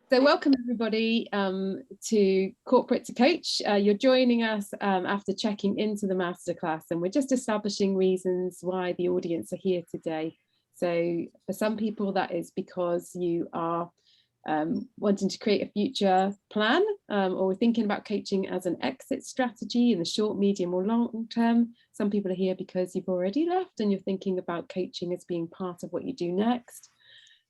So welcome everybody to Corporate to Coach. You're joining us after checking into the masterclass, and we're just establishing reasons why the audience are here today. So for some people that is because you are wanting to create a future plan or thinking about coaching as an exit strategy in the short, medium or long term. Some people are here because you've already left and you're thinking about coaching as being part of what you do next.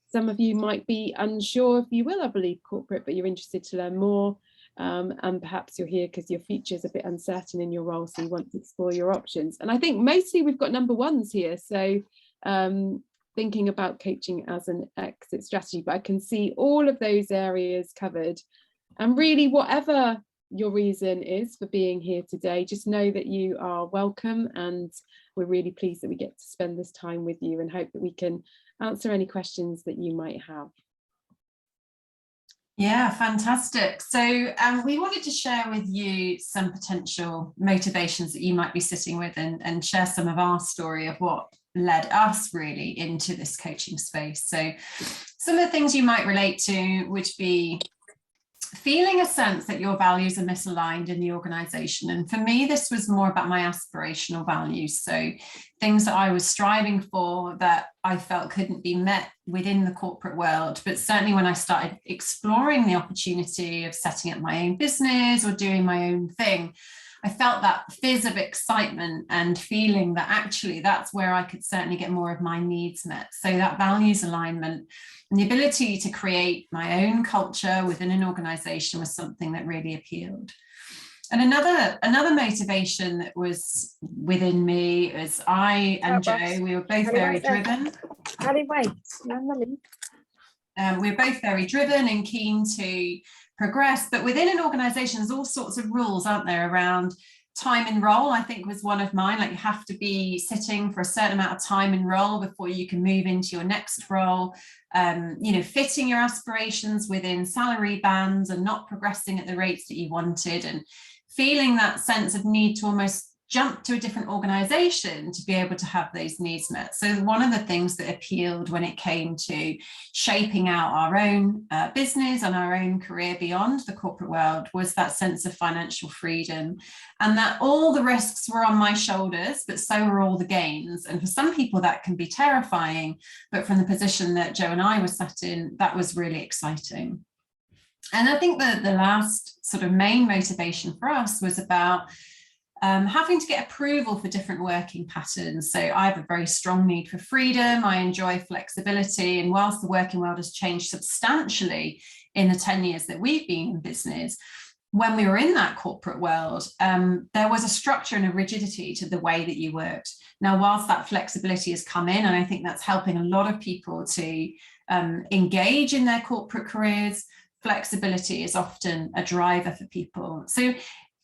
Some of you might be unsure if you will ever leave corporate, but you're interested to learn more. And perhaps you're here because your future is a bit uncertain in your role, so you want to explore your options. And I think mostly we've got number ones here. So thinking about coaching as an exit strategy, but I can see all of those areas covered. And really, whatever your reason is for being here today, just know that you are welcome, and we're really pleased that we get to spend this time with you and hope that we can answer any questions that you might have. Yeah, fantastic. So we wanted to share with you some potential motivations that you might be sitting with and share some of our story of what led us really into this coaching space. So some of the things you might relate to would be feeling a sense that your values are misaligned in the organization. And for me, this was more about my aspirational values. So things that I was striving for that I felt couldn't be met within the corporate world. But certainly when I started exploring the opportunity of setting up my own business or doing my own thing, I felt that fizz of excitement and feeling that actually that's where I could certainly get more of my needs met. So that values alignment and the ability to create my own culture within an organization was something that really appealed. And another motivation that was within me is I and Joe, we were both very driven. We were both very driven and keen to progress, but within an organization there's all sorts of rules, aren't there, around time in role. I think was one of mine, like you have to be sitting for a certain amount of time in role before you can move into your next role. Fitting your aspirations within salary bands and not progressing at the rates that you wanted, and feeling that sense of need to almost jump to a different organization to be able to have those needs met. So one of the things that appealed when it came to shaping out our own business and our own career beyond the corporate world was that sense of financial freedom, and that all the risks were on my shoulders, but so were all the gains. And for some people that can be terrifying, but from the position that Joe and I were sat in, that was really exciting. And I think that the last sort of main motivation for us was about having to get approval for different working patterns. So I have a very strong need for freedom. I enjoy flexibility. And whilst the working world has changed substantially in the 10 years that we've been in business, when we were in that corporate world, there was a structure and a rigidity to the way that you worked. Now, whilst that flexibility has come in, and I think that's helping a lot of people to engage in their corporate careers, flexibility is often a driver for people. So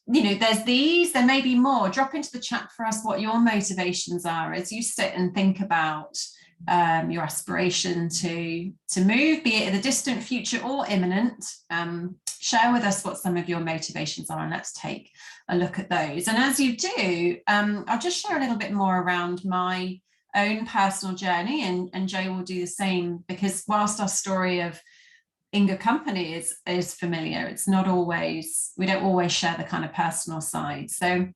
there's these, there may be more. Drop into the chat for us what your motivations are as you sit and think about your aspiration to move, be it in the distant future or imminent. Share with us what some of your motivations are, and let's take a look at those. And as you do, I'll just share a little bit more around my own personal journey, and Joe will do the same, because whilst our story of Inga company is familiar, it's not always, we don't always share the kind of personal side. So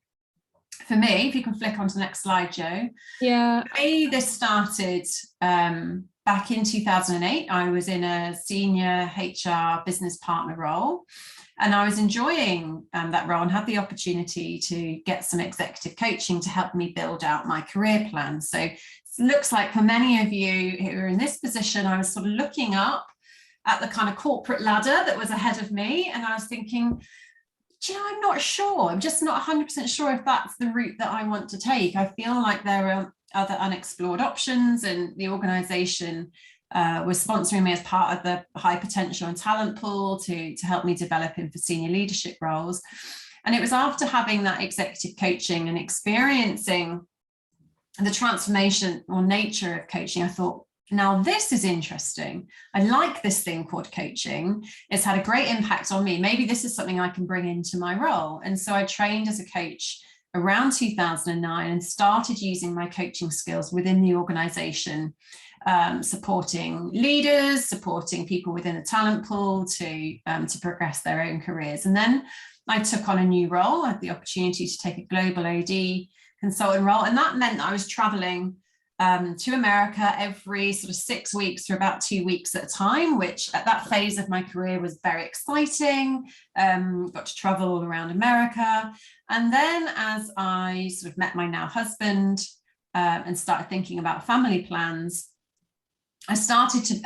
for me, if you can flick on to the next slide, Joe. Yeah. For me, this started back in 2008. I was in a senior HR business partner role, and I was enjoying that role and had the opportunity to get some executive coaching to help me build out my career plan. So it looks like for many of you who are in this position, I was sort of looking up at the kind of corporate ladder that was ahead of me. And I was thinking, I'm not sure. I'm just not 100% sure if that's the route that I want to take. I feel like there are other unexplored options, and the organization was sponsoring me as part of the high potential and talent pool to help me develop in for senior leadership roles. And it was after having that executive coaching and experiencing the transformation or nature of coaching, I thought, now this is interesting. I like this thing called coaching. It's had a great impact on me. Maybe this is something I can bring into my role. And so I trained as a coach around 2009 and started using my coaching skills within the organization supporting leaders, supporting people within the talent pool to progress their own careers. And then I took on a new role. I had the opportunity to take a global AD consultant role, and that meant that I was traveling to America every sort of 6 weeks for about 2 weeks at a time, which at that phase of my career was very exciting. Got to travel all around America. And then as I sort of met my now husband and started thinking about family plans, I started to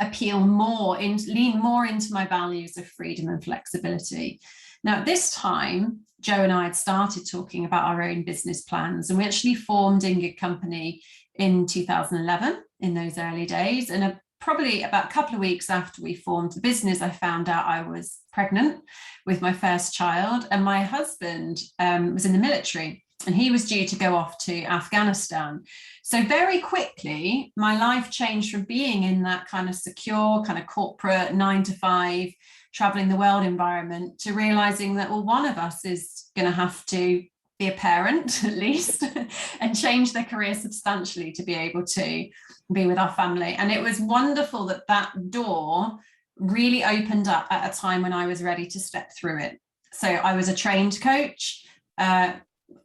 lean more into my values of freedom and flexibility. Now, at this time, Joe and I had started talking about our own business plans, and we actually formed In Good Company in 2011 in those early days. And probably about a couple of weeks after we formed the business, I found out I was pregnant with my first child, and my husband was in the military, and he was due to go off to Afghanistan. So very quickly, my life changed from being in that kind of secure, kind of corporate 9-to-5, traveling the world environment, to realizing that, well, one of us is going to have to be a parent at least and change their career substantially to be able to be with our family. And it was wonderful that that door really opened up at a time when I was ready to step through it. So I was a trained coach.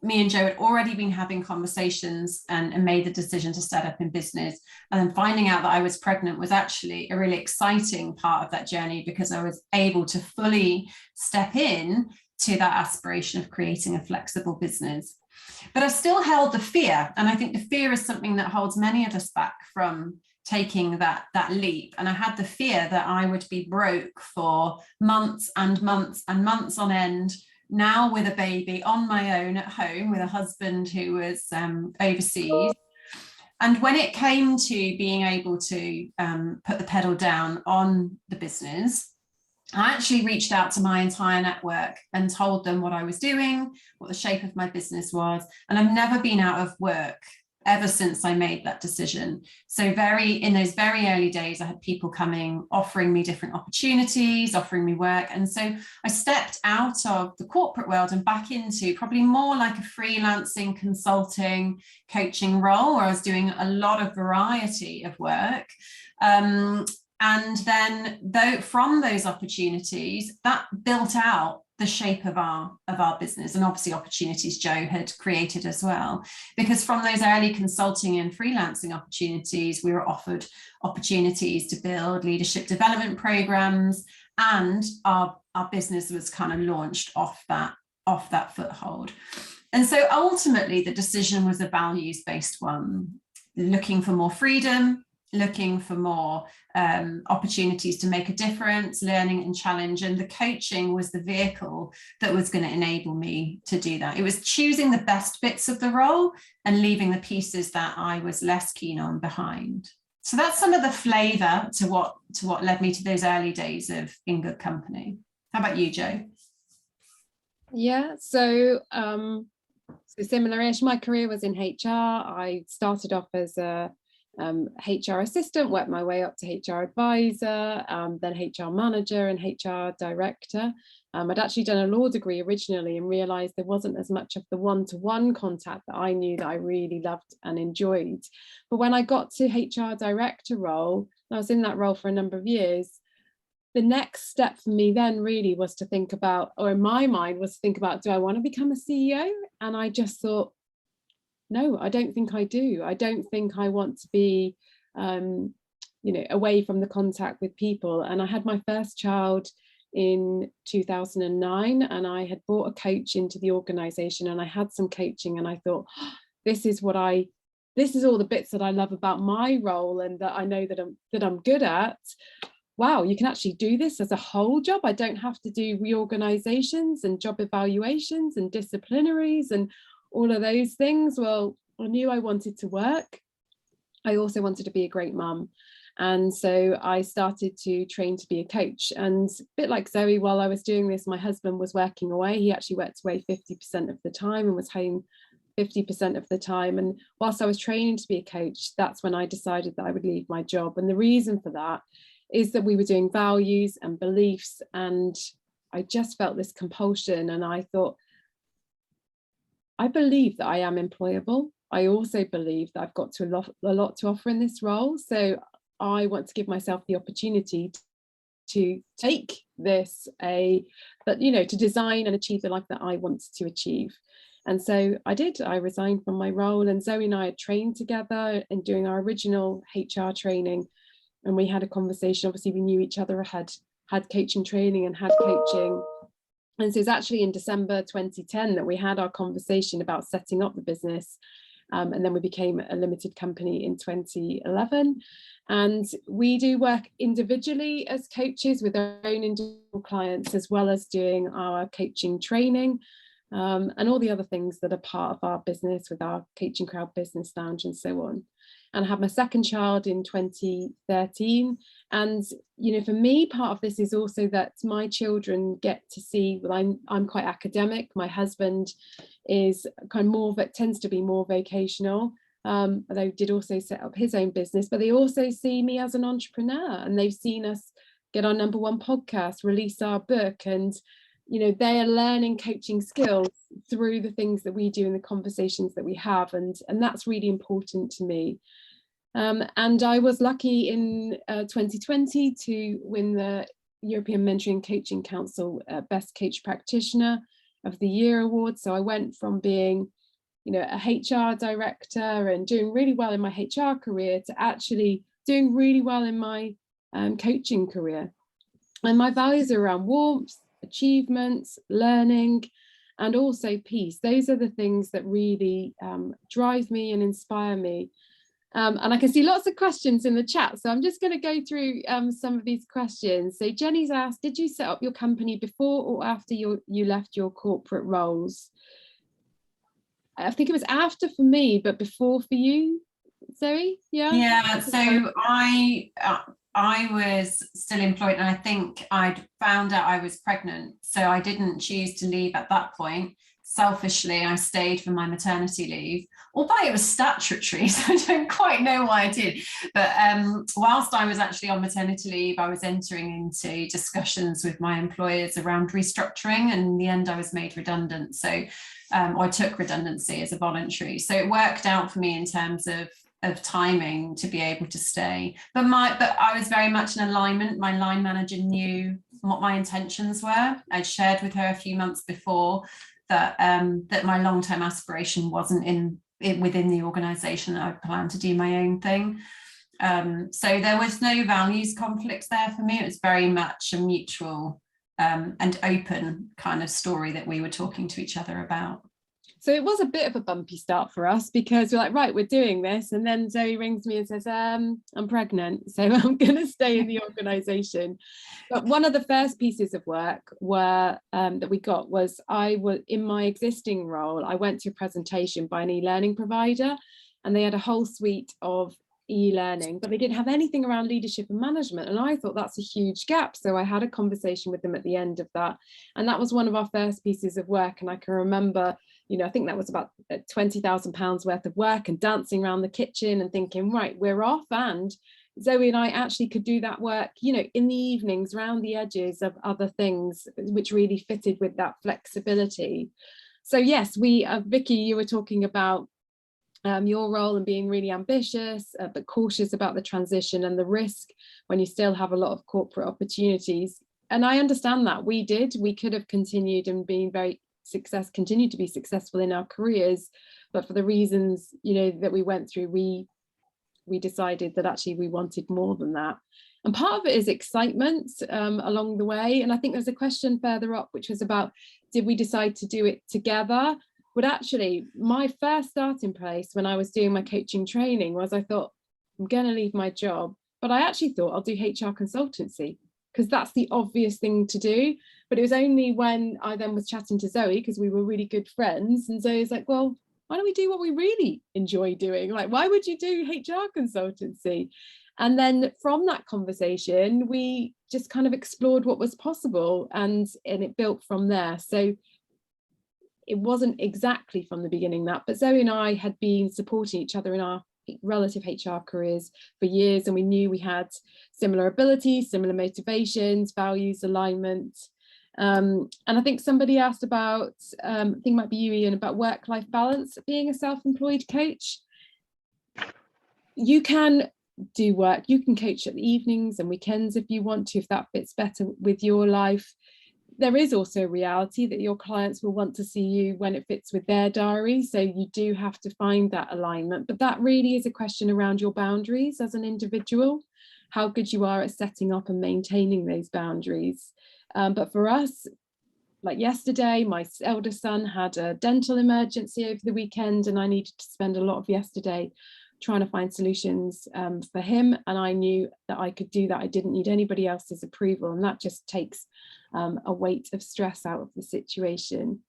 Me and Joe had already been having conversations and made the decision to set up in business. And then finding out that I was pregnant was actually a really exciting part of that journey, because I was able to fully step in to that aspiration of creating a flexible business. But I still held the fear. And I think the fear is something that holds many of us back from taking that leap. And I had the fear that I would be broke for months and months and months on end, now with a baby on my own at home with a husband who was overseas. And when it came to being able to put the pedal down on the business, I actually reached out to my entire network and told them what I was doing, what the shape of my business was. And I've never been out of work ever since I made that decision. So in those very early days, I had people coming, offering me different opportunities, offering me work. And so I stepped out of the corporate world and back into probably more like a freelancing, consulting, coaching role, where I was doing a lot of variety of work. And then from those opportunities, that built out the shape of our business, and obviously opportunities Joe had created as well. Because from those early consulting and freelancing opportunities, we were offered opportunities to build leadership development programs, and our business was kind of launched off that foothold. And so ultimately, the decision was a values-based one, looking for more freedom, looking for more opportunities to make a difference, learning and challenge. And the coaching was the vehicle that was going to enable me to do that. It was choosing the best bits of the role and leaving the pieces that I was less keen on behind. So that's some of the flavor to what led me to those early days of In Good Company. How about you, Joe? Yeah, so similar-ish. My career was in HR. I started off as a HR assistant, worked my way up to HR advisor, then HR manager and HR director. I'd actually done a law degree originally and realized there wasn't as much of the one-to-one contact that I knew that I really loved and enjoyed. But when I got to HR director role, I was in that role for a number of years, the next step for me then really was to think about, or in my mind was to think about, do I want to become a CEO? And I just thought, no, I don't think I do. I don't think I want to be, away from the contact with people. And I had my first child in 2009, and I had brought a coach into the organization, and I had some coaching, and I thought, oh, this is all the bits that I love about my role, and that I know that I'm good at. Wow, you can actually do this as a whole job. I don't have to do reorganizations and job evaluations and disciplinaries and all of those things. Well, I knew I wanted to work. I also wanted to be a great mum. And so I started to train to be a coach. And a bit like Zoe, while I was doing this, my husband was working away. He actually worked away 50% of the time and was home 50% of the time. And whilst I was training to be a coach, that's when I decided that I would leave my job. And the reason for that is that we were doing values and beliefs, and I just felt this compulsion. And I thought, I believe that I am employable. I also believe that I've got a lot to offer in this role. So I want to give myself the opportunity to take this, but to design and achieve the life that I want to achieve. And so I did. I resigned from my role, and Zoe and I had trained together and doing our original HR training. And we had a conversation. Obviously, we knew each other, had coaching training and had coaching. And so it's actually in December 2010 that we had our conversation about setting up the business. And then we became a limited company in 2011. And we do work individually as coaches with our own individual clients, as well as doing our coaching training. And all the other things that are part of our business with our Coaching Crowd Business Lounge and so on. And I had my second child in 2013. And, for me, part of this is also that my children get to see, well, I'm quite academic. My husband is kind of tends to be more vocational, although he did also set up his own business, but they also see me as an entrepreneur, and they've seen us get our #1 podcast, release our book, and they are learning coaching skills through the things that we do and the conversations that we have. And that's really important to me. And I was lucky in 2020 to win the European Mentoring Coaching Council Best Coach Practitioner of the Year award. So I went from being, a HR director and doing really well in my HR career to actually doing really well in my coaching career. And my values are around warmth, achievements, learning, and also peace. Those are the things that really drive me and inspire me. And I can see lots of questions in the chat, so I'm just going to go through some of these questions. So Jenny's asked, did you set up your company before or after you left your corporate roles? I think it was after for me, but before for you, Zoe? Yeah, so I was still employed, and I think I'd found out I was pregnant, so I didn't choose to leave at that point. Selfishly, I stayed for my maternity leave, although it was statutory, so I don't quite know why I did. But whilst I was actually on maternity leave, I was entering into discussions with my employers around restructuring, and in the end I was made redundant. So I took redundancy as a voluntary. So it worked out for me in terms of timing to be able to stay. But I was very much in alignment. My line manager knew what my intentions were. I'd shared with her a few months before that my long-term aspiration wasn't within the organisation. I planned to do my own thing. So there was no values conflicts there for me. It was very much a mutual and open kind of story that we were talking to each other about. So it was a bit of a bumpy start for us, because we're like, right, we're doing this. And then Zoe rings me and says, I'm pregnant, so I'm going to stay in the organisation. But one of the first pieces of work that we got was in my existing role, I went to a presentation by an e-learning provider, and they had a whole suite of e-learning, but they didn't have anything around leadership and management. And I thought that's a huge gap. So I had a conversation with them at the end of that. And that was one of our first pieces of work. And I can remember, I think that was about £20,000 worth of work, and dancing around the kitchen and thinking, right, we're off. And Zoe and I actually could do that work, in the evenings, around the edges of other things, which really fitted with that flexibility. So yes, Vicky, you were talking about your role and being really ambitious, but cautious about the transition and the risk when you still have a lot of corporate opportunities. And I understand that. We could have continued and been continued to be successful in our careers, but for the reasons that we went through, we decided that actually we wanted more than that. And part of it is excitement along the way. And I think there's a question further up which was about, did we decide to do it together? But actually, my first starting place when I was doing my coaching training was, I thought, I'm going to leave my job, but I actually thought I'll do HR consultancy, because that's the obvious thing to do. But it was only when I then was chatting to Zoe, because we were really good friends, and Zoe's like, well, why don't we do what we really enjoy doing? Like, why would you do HR consultancy? And then from that conversation, we just kind of explored what was possible, and it built from there. So it wasn't exactly from the beginning that, but Zoe and I had been supporting each other in our relative HR careers for years, and we knew we had similar abilities, similar motivations, values, alignment. And I think somebody asked about, I think it might be you, Ian, about work-life balance being a self-employed coach. You can do work. You can coach at the evenings and weekends if you want to, if that fits better with your life. There is also a reality that your clients will want to see you when it fits with their diary. So you do have to find that alignment. But that really is a question around your boundaries as an individual, how good you are at setting up and maintaining those boundaries. But for us, like yesterday, my eldest son had a dental emergency over the weekend, and I needed to spend a lot of yesterday trying to find solutions for him. And I knew that I could do that. I didn't need anybody else's approval. And that just takes a weight of stress out of the situation.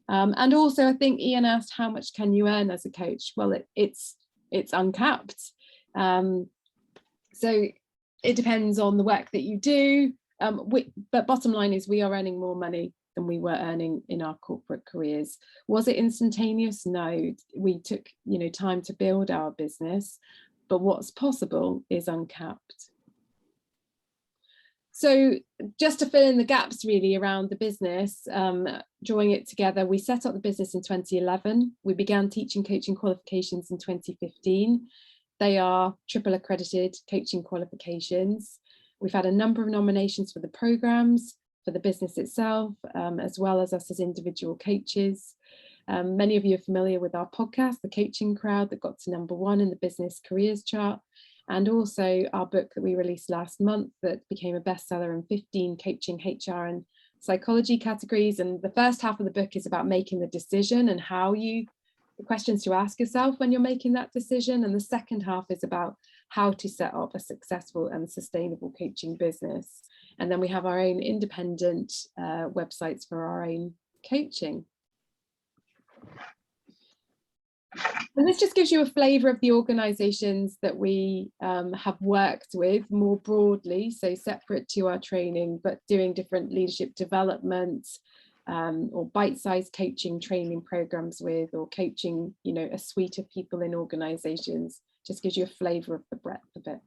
And also, I think Ian asked, how much can you earn as a coach? Well, it's uncapped. So it depends on the work that you do. But bottom line is, we are earning more money than we were earning in our corporate careers. Was it instantaneous? No, we took, time to build our business, but what's possible is uncapped. So just to fill in the gaps really around the business, drawing it together, we set up the business in 2011. We began teaching coaching qualifications in 2015. They are triple accredited coaching qualifications. We've had a number of nominations for the programs, for the business itself, as well as us as individual coaches. Many of you are familiar with our podcast, The Coaching Crowd, that got to #1 in the business careers chart, and also our book that we released last month that became a bestseller in 15 coaching, HR and psychology categories. And the first half of the book is about making the decision and the questions to ask yourself when you're making that decision. And the second half is about how to set up a successful and sustainable coaching business. And then we have our own independent websites for our own coaching. And this just gives you a flavour of the organisations that we have worked with more broadly, so separate to our training, but doing different leadership development or bite-sized coaching training programs with, or coaching, a suite of people in organisations. Just gives you a flavour of the breadth of it.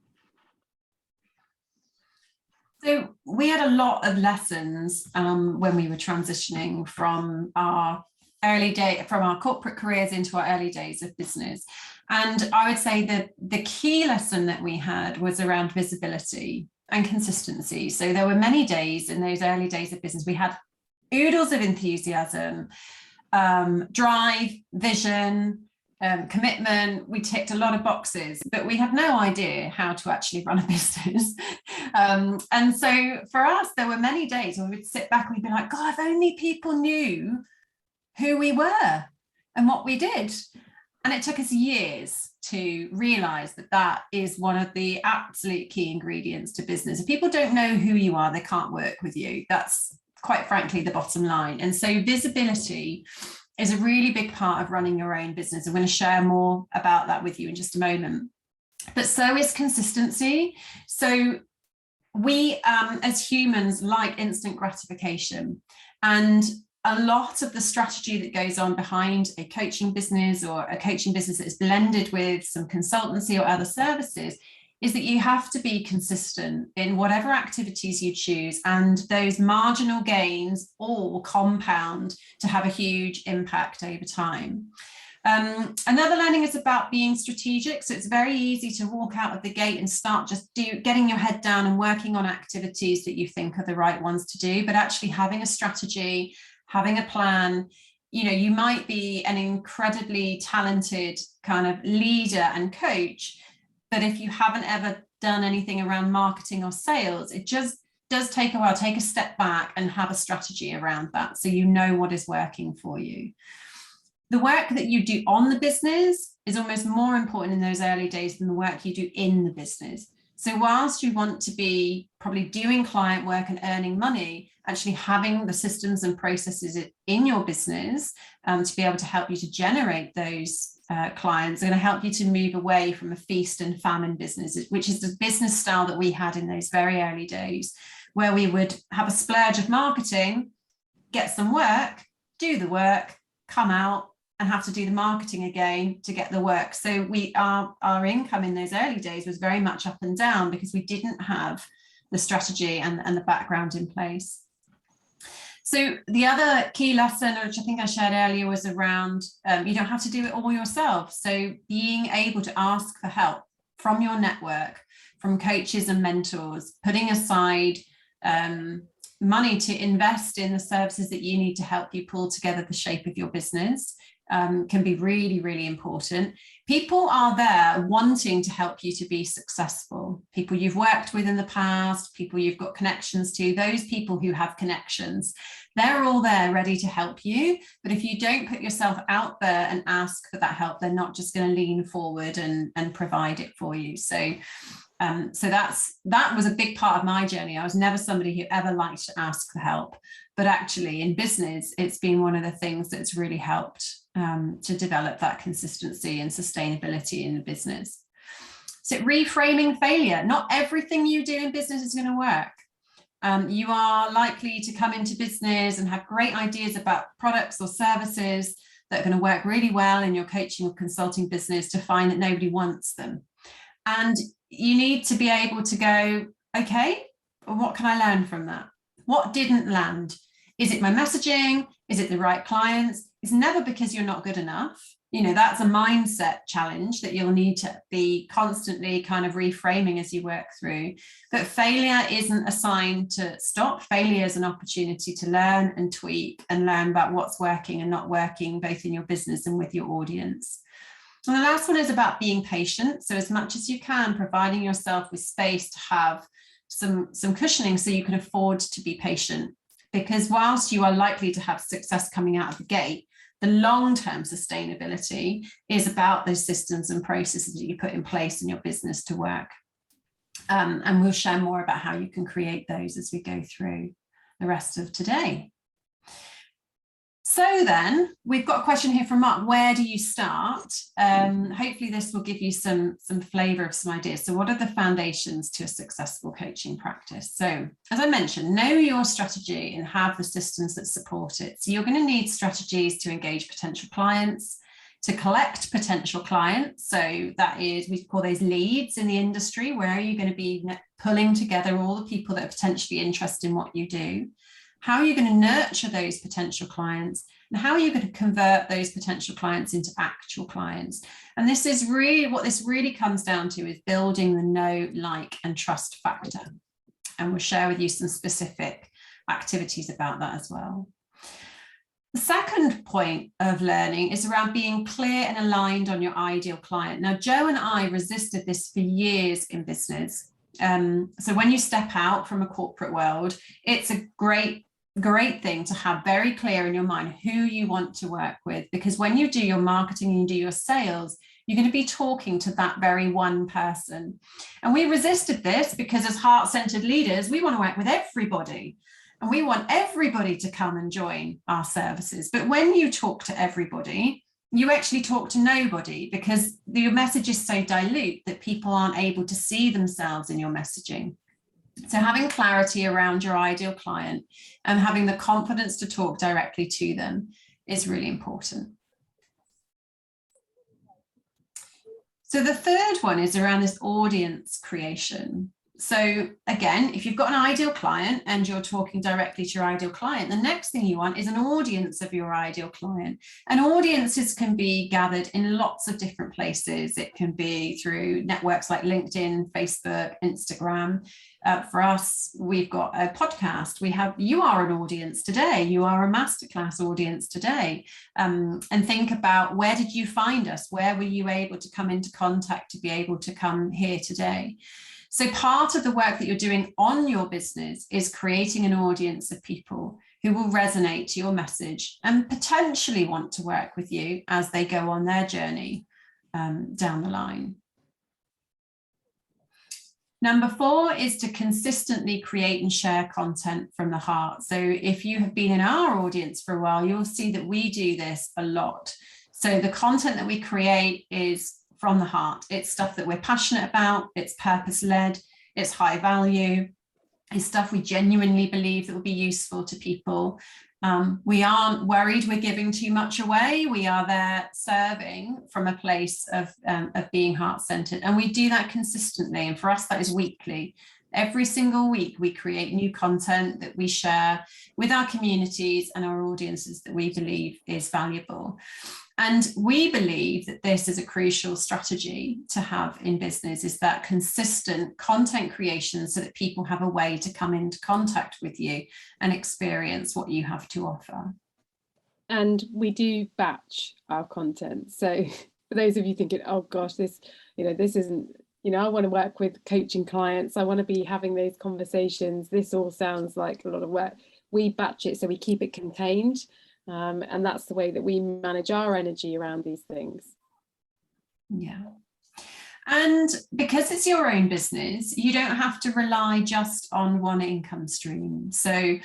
So we had a lot of lessons when we were transitioning from our corporate careers into our early days of business. And I would say that the key lesson that we had was around visibility and consistency. So there were many days in those early days of business, we had oodles of enthusiasm, drive, vision, commitment. We ticked a lot of boxes, but we had no idea how to actually run a business. And so for us, there were many days when we'd sit back and we'd be like, God, if only people knew who we were and what we did. And it took us years to realize that that is one of the absolute key ingredients to business. If people don't know who you are, they can't work with you. That's quite frankly the bottom line. And so visibility is a really big part of running your own business. I'm going to share more about that with you in just a moment. But so is consistency. So we as humans like instant gratification, and a lot of the strategy that goes on behind a coaching business, or a coaching business that is blended with some consultancy or other services, is that you have to be consistent in whatever activities you choose, and those marginal gains all compound to have a huge impact over time. Another learning is about being strategic. So it's very easy to walk out of the gate and start just getting your head down and working on activities that you think are the right ones to do, but actually having a strategy, having a plan. You might be an incredibly talented kind of leader and coach, but if you haven't ever done anything around marketing or sales, it just does take a while. Take a step back and have a strategy around that, so you know what is working for you. The work that you do on the business is almost more important in those early days than the work you do in the business. So whilst you want to be probably doing client work and earning money, actually having the systems and processes in your business to be able to help you to generate those clients are going to help you to move away from a feast and famine business, which is the business style that we had in those very early days, where we would have a splurge of marketing, get some work, do the work, come out and have to do the marketing again to get the work. So our income in those early days was very much up and down because we didn't have the strategy and the background in place. So the other key lesson, which I think I shared earlier, was around you don't have to do it all yourself. So being able to ask for help from your network, from coaches and mentors, putting aside money to invest in the services that you need to help you pull together the shape of your business, can be really, really important. People are there wanting to help you to be successful. People you've worked with in the past, people you've got connections to, those people who have connections, they're all there ready to help you. But if you don't put yourself out there and ask for that help, they're not just going to lean forward and provide it for you. So that was a big part of my journey. I was never somebody who ever liked to ask for help, but actually in business, it's been one of the things that's really helped to develop that consistency and sustainability in the business. So reframing failure. Not everything you do in business is going to work. You are likely to come into business and have great ideas about products or services that are going to work really well in your coaching or consulting business, to find that nobody wants them. And you need to be able to go, okay, well, what can I learn from that? What didn't land? Is it my messaging? Is it the right clients? It's never because you're not good enough. You know, that's a mindset challenge that you'll need to be constantly kind of reframing as you work through. But failure isn't a sign to stop. Failure is an opportunity to learn and tweak and learn about what's working and not working, both in your business and with your audience. And the last one is about being patient. So as much as you can, providing yourself with space to have some cushioning so you can afford to be patient. Because whilst you are likely to have success coming out of the gate, the long-term sustainability is about those systems and processes that you put in place in your business to work. And we'll share more about how you can create those as we go through the rest of today. So then we've got a question here from Mark. Where do you start? Hopefully this will give you some flavor of some ideas. So what are the foundations to a successful coaching practice? So as I mentioned, know your strategy and have the systems that support it. So you're going to need strategies to engage potential clients, to collect potential clients. So that is, we call those leads in the industry. Where are you going to be pulling together all the people that are potentially interested in what you do? How are you going to nurture those potential clients? And how are you going to convert those potential clients into actual clients? And this is really what this really comes down to, is building the know, like, and trust factor. And we'll share with you some specific activities about that as well. The second point of learning is around being clear and aligned on your ideal client. Now, Joe and I resisted this for years in business. So when you step out from a corporate world, it's a great thing to have very clear in your mind who you want to work with, because when you do your marketing and you do your sales, you're going to be talking to that very one person. And we resisted this because as heart-centered leaders, we want to work with everybody and we want everybody to come and join our services. But when you talk to everybody, you actually talk to nobody, because your message is so dilute that people aren't able to see themselves in your messaging. So having clarity around your ideal client and having the confidence to talk directly to them is really important. So the third one is around this audience creation. So again, if you've got an ideal client and you're talking directly to your ideal client, the next thing you want is an audience of your ideal client. And audiences can be gathered in lots of different places. It can be through networks like LinkedIn, Facebook, Instagram. For us, we've got a podcast. You are an audience today. You are a masterclass audience today. And think about, where did you find us? Where were you able to come into contact to be able to come here today? So part of the work that you're doing on your business is creating an audience of people who will resonate to your message and potentially want to work with you as they go on their journey down the line. Number 4 is to consistently create and share content from the heart. So if you have been in our audience for a while, you'll see that we do this a lot. So the content that we create is from the heart. It's stuff that we're passionate about. It's purpose-led. It's high value. It's stuff we genuinely believe that will be useful to people. We aren't worried we're giving too much away. We are there serving from a place of being heart-centered. And we do that consistently. And for us, that is weekly. Every single week, we create new content that we share with our communities and our audiences that we believe is valuable. And we believe that this is a crucial strategy to have in business, is that consistent content creation so that people have a way to come into contact with you and experience what you have to offer. And we do batch our content. So for those of you thinking, oh gosh, this isn't, I want to work with coaching clients, I want to be having those conversations, this all sounds like a lot of work. We batch it, so we keep it contained. And that's the way that we manage our energy around these things. Yeah. And because it's your own business, you don't have to rely just on one income stream. So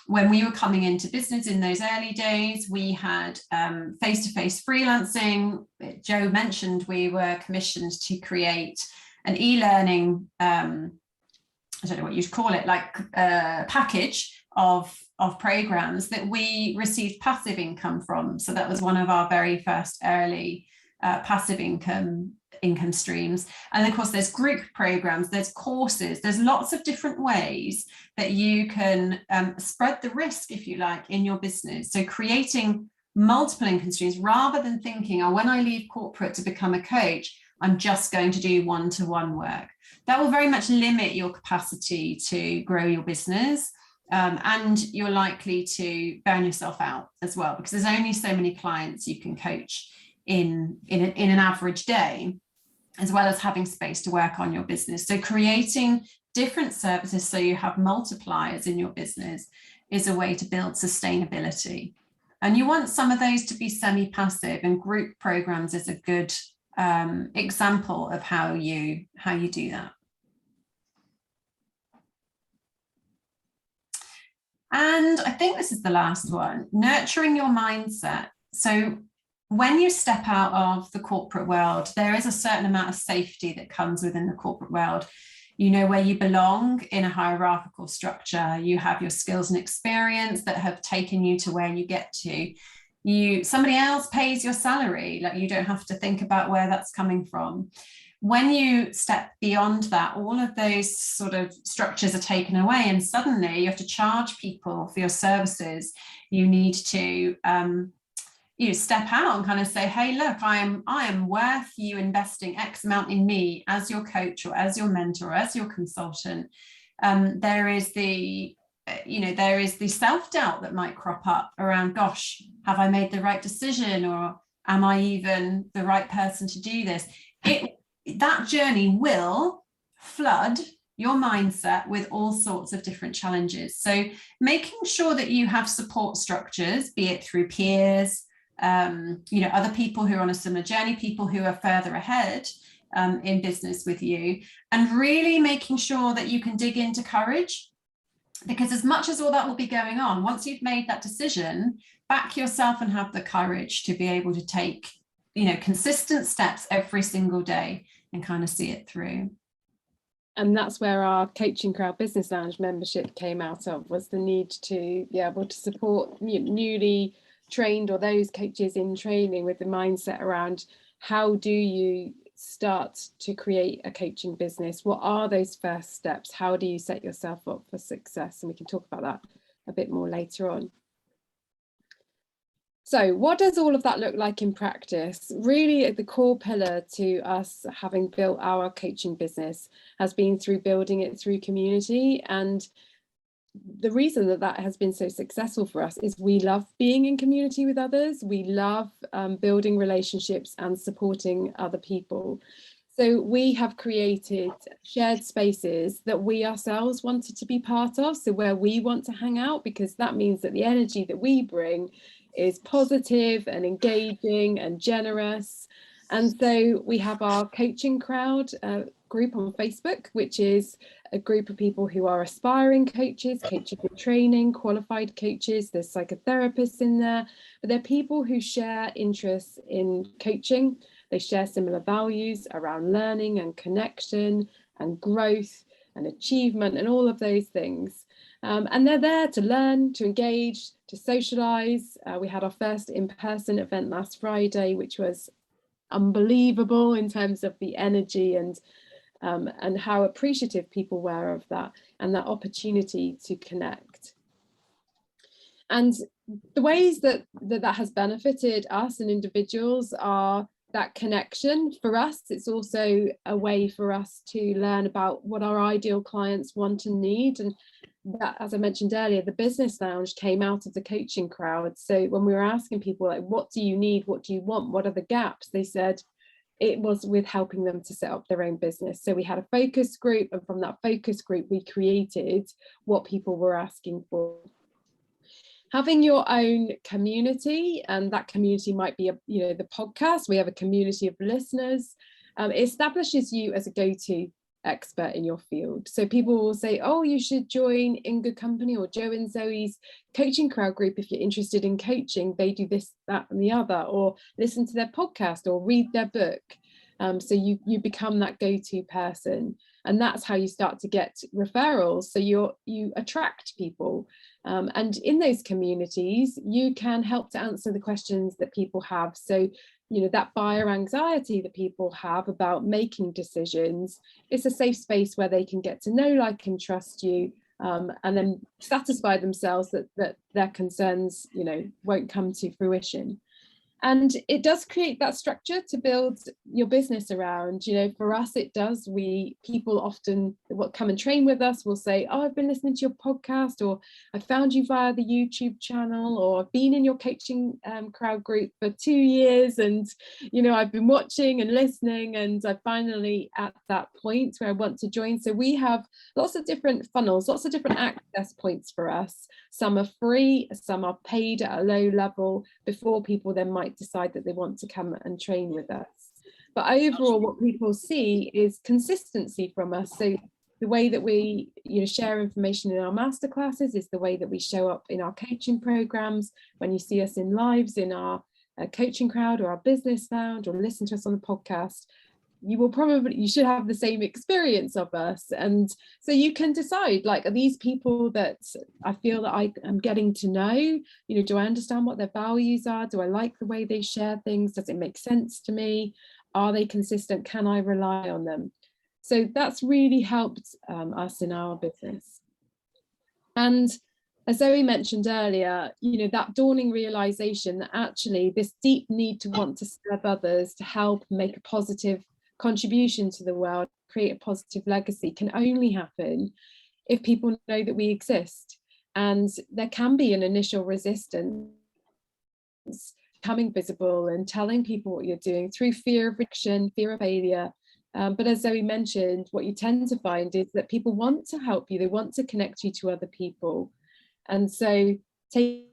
when we were coming into business in those early days, we had face-to-face freelancing. Joe mentioned we were commissioned to create an e-learning, I don't know what you'd call it, like a package of programs that we received passive income from. So that was one of our very first early passive income streams. And of course, there's group programs, there's courses, there's lots of different ways that you can spread the risk, if you like, in your business. So creating multiple income streams, rather than thinking, oh, when I leave corporate to become a coach, I'm just going to do one-to-one work. That will very much limit your capacity to grow your business. And you're likely to burn yourself out as well, because there's only so many clients you can coach in an average day, as well as having space to work on your business. So creating different services so you have multipliers in your business is a way to build sustainability. And you want some of those to be semi-passive, and group programs is a good example of how you do that. And I think this is the last one, nurturing your mindset. So when you step out of the corporate world, there is a certain amount of safety that comes within the corporate world. You know where you belong in a hierarchical structure. You have your skills and experience that have taken you to where you get to. Somebody else pays your salary, like you don't have to think about where that's coming from. When you step beyond that, all of those sort of structures are taken away, and suddenly you have to charge people for your services. You need to step out and kind of say, hey, look, I am worth you investing X amount in me as your coach or as your mentor or as your consultant. There is the self-doubt that might crop up around, gosh, have I made the right decision, or am I even the right person to do this? That journey will flood your mindset with all sorts of different challenges. So making sure that you have support structures, be it through peers, other people who are on a similar journey, people who are further ahead in business with you, and really making sure that you can dig into courage. Because as much as all that will be going on, once you've made that decision, back yourself and have the courage to be able to take, consistent steps every single day and kind of see it through. And that's where our Coaching Crowd Business Lounge membership came out of, was the need to be able to support newly trained or those coaches in training with the mindset around, how do you start to create a coaching business? What are those first steps? How do you set yourself up for success? And we can talk about that a bit more later on. So what does all of that look like in practice? Really, the core pillar to us having built our coaching business has been through building it through community. And the reason that has been so successful for us is we love being in community with others. We love building relationships and supporting other people. So we have created shared spaces that we ourselves wanted to be part of, so where we want to hang out, because that means that the energy that we bring is positive and engaging and generous. And so we have our Coaching Crowd group on Facebook, which is a group of people who are aspiring coaches, coaches in training, qualified coaches. There's psychotherapists in there, but they're people who share interests in coaching. They share similar values around learning and connection and growth and achievement and all of those things. And they're there to learn, to engage, to socialize. We had our first in-person event last Friday, which was unbelievable in terms of the energy and how appreciative people were of that and that opportunity to connect. And the ways that has benefited us and individuals are that connection. For us, it's also a way for us to learn about what our ideal clients want and need. And that, as I mentioned earlier, the business lounge came out of the coaching crowd. So when we were asking people, like, what do you need? What do you want? What are the gaps? They said it was with helping them to set up their own business. So we had a focus group, and from that focus group, we created what people were asking for. Having your own community, and that community might be, the podcast. We have a community of listeners. It establishes you as a go-to expert in your field. So people will say, oh, you should join In Good Company or Joe and Zoe's coaching crowd group if you're interested in coaching. They do this, that, and the other, or listen to their podcast or read their book. So you become that go-to person, and that's how you start to get referrals. So you attract people, and in those communities you can help to answer the questions that people have. So that buyer anxiety that people have about making decisions, it's a safe space where they can get to know, like, and trust you, and then satisfy themselves that their concerns won't come to fruition. And it does create that structure to build your business around. For us, it does. People often come and train with us will say, oh, I've been listening to your podcast, or I found you via the YouTube channel, or I've been in your coaching crowd group for 2 years, and I've been watching and listening, and I'm finally at that point where I want to join. So we have lots of different funnels, lots of different access points for us. Some are free, some are paid at a low level before people then might decide that they want to come and train with us. But overall, what people see is consistency from us. So the way that we share information in our masterclasses is the way that we show up in our coaching programs. When you see us in lives in our coaching crowd or our business lounge, or listen to us on the podcast, you should have the same experience of us. And so you can decide, like, are these people that I feel that I am getting to know? Do I understand what their values are? Do I like the way they share things? Does it make sense to me? Are they consistent? Can I rely on them? So that's really helped us in our business. And as Zoe mentioned earlier, that dawning realization that actually this deep need to want to serve others, to help make a positive contribution to the world, create a positive legacy, can only happen if people know that we exist. And there can be an initial resistance, becoming visible and telling people what you're doing, through fear of rejection, fear of failure. But as Zoe mentioned, what you tend to find is that people want to help you, they want to connect you to other people. And so taking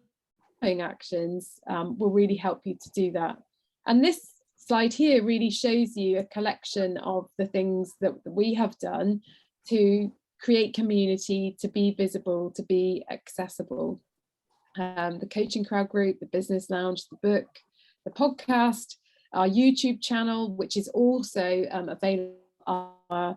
actions will really help you to do that. And this slide here really shows you a collection of the things that we have done to create community, to be visible, to be accessible. The coaching crowd group, the business lounge, the book, the podcast, our YouTube channel, which is also available on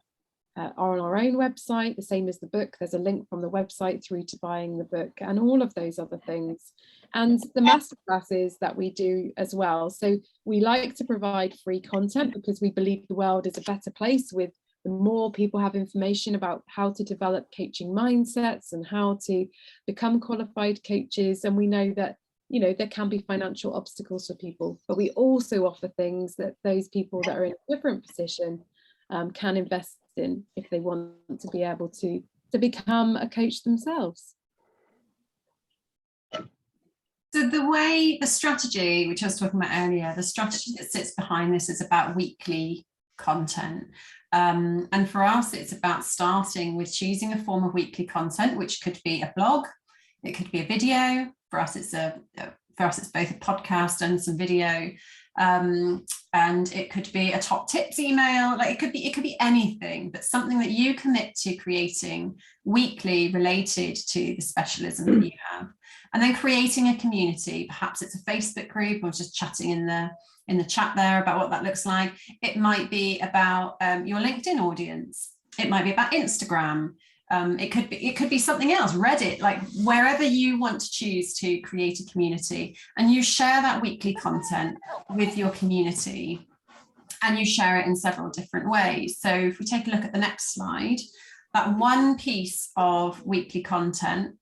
our own website, the same as the book. There's a link from the website through to buying the book, and all of those other things. And the masterclasses that we do as well. So we like to provide free content because we believe the world is a better place with the more people have information about how to develop coaching mindsets and how to become qualified coaches. And we know that there can be financial obstacles for people, but we also offer things that those people that are in a different position can invest in if they want to be able to become a coach themselves. So the strategy, which I was talking about earlier, the strategy that sits behind this is about weekly content. And for us, it's about starting with choosing a form of weekly content, which could be a blog, it could be a video. For us, it's both a podcast and some video. And it could be a top tips email, like it could be anything, but something that you commit to creating weekly related to the specialism that you have. And then creating a community, perhaps it's a Facebook group, or just chatting in the chat there about what that looks like. It might be about your LinkedIn audience. It might be about Instagram. It could be something else, Reddit, like wherever you want to choose to create a community, and you share that weekly content with your community, and you share it in several different ways. So if we take a look at the next slide, that one piece of weekly content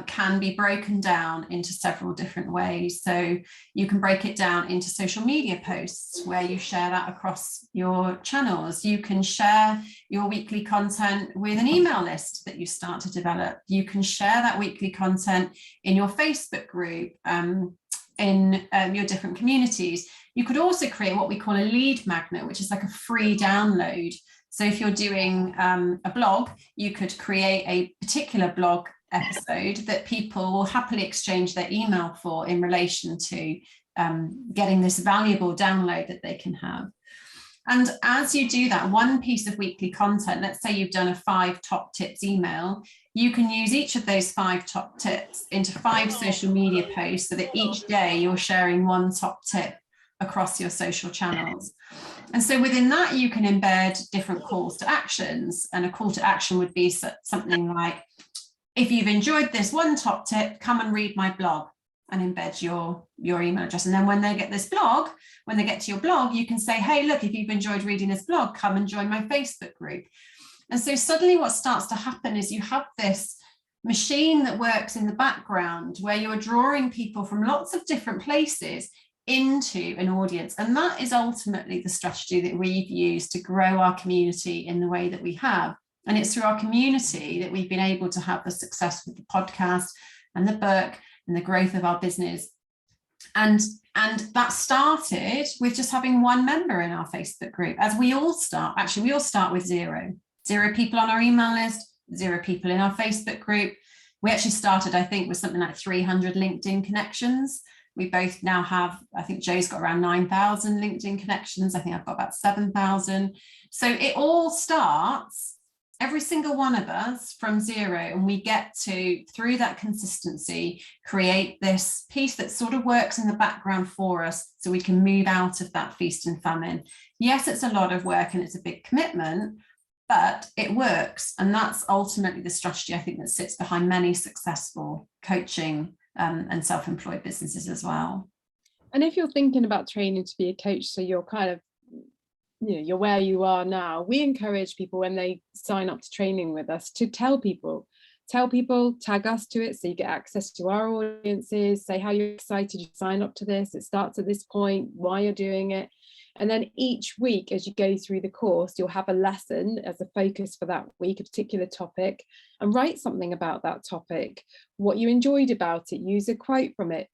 can be broken down into several different ways. So you can break it down into social media posts where you share that across your channels. You can share your weekly content with an email list that you start to develop. You can share that weekly content in your Facebook group, in your different communities. You could also create what we call a lead magnet, which is like a free download. So if you're doing a blog, you could create a particular blog episode that people will happily exchange their email for in relation to getting this valuable download that they can have. And as you do that one piece of weekly content, let's say you've done a 5 top tips email, you can use each of those 5 top tips into 5 social media posts so that each day you're sharing 1 top tip across your social channels. And so within that, you can embed different calls to actions. And a call to action would be something like, if you've enjoyed this 1 top tip, come and read my blog, and embed your email address. And then when they get this blog, when they get to your blog, you can say, hey, look, if you've enjoyed reading this blog, come and join my Facebook group. And so suddenly what starts to happen is you have this machine that works in the background where you're drawing people from lots of different places into an audience. And that is ultimately the strategy that we've used to grow our community in the way that we have. And it's through our community that we've been able to have the success with the podcast and the book and the growth of our business. And that started with just having 1 member in our Facebook group, as we all start. Actually, we all start with 0 people on our email list, 0 people in our Facebook group. We actually started, I think, with something like 300 LinkedIn connections. We both now have, I think Joe's got around 9,000 LinkedIn connections. I think I've got about 7,000. So it all starts, every single one of us, from 0, and we get to, through that consistency, create this piece that sort of works in the background for us so we can move out of that feast and famine. Yes, it's a lot of work and it's a big commitment, but it works. And that's ultimately the strategy, I think, that sits behind many successful coaching and self-employed businesses as well. And if you're thinking about training to be a coach, so you're kind of, you're where you are now, we encourage people when they sign up to training with us to tell people, tag us to it so you get access to our audiences, say how you're excited you sign up to this, it starts at this point, why you're doing it. And then each week, as you go through the course, you'll have a lesson as a focus for that week, a particular topic, and write something about that topic, what you enjoyed about it, use a quote from it.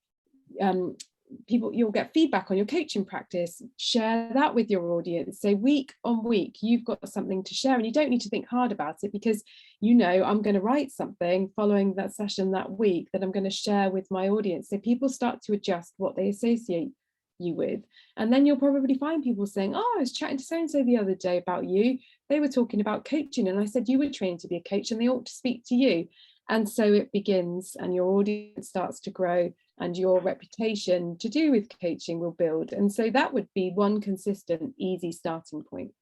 You'll get feedback on your coaching practice, share that with your audience. So week on week, you've got something to share, and you don't need to think hard about it, because I'm going to write something following that session that week that I'm going to share with my audience. So people start to adjust what they associate you with, and then you'll probably find people saying, oh, I was chatting to so-and-so the other day about you, they were talking about coaching, and I said you were trained to be a coach and they ought to speak to you. And so it begins, and your audience starts to grow, and your reputation to do with coaching will build. And so that would be one consistent, easy starting point.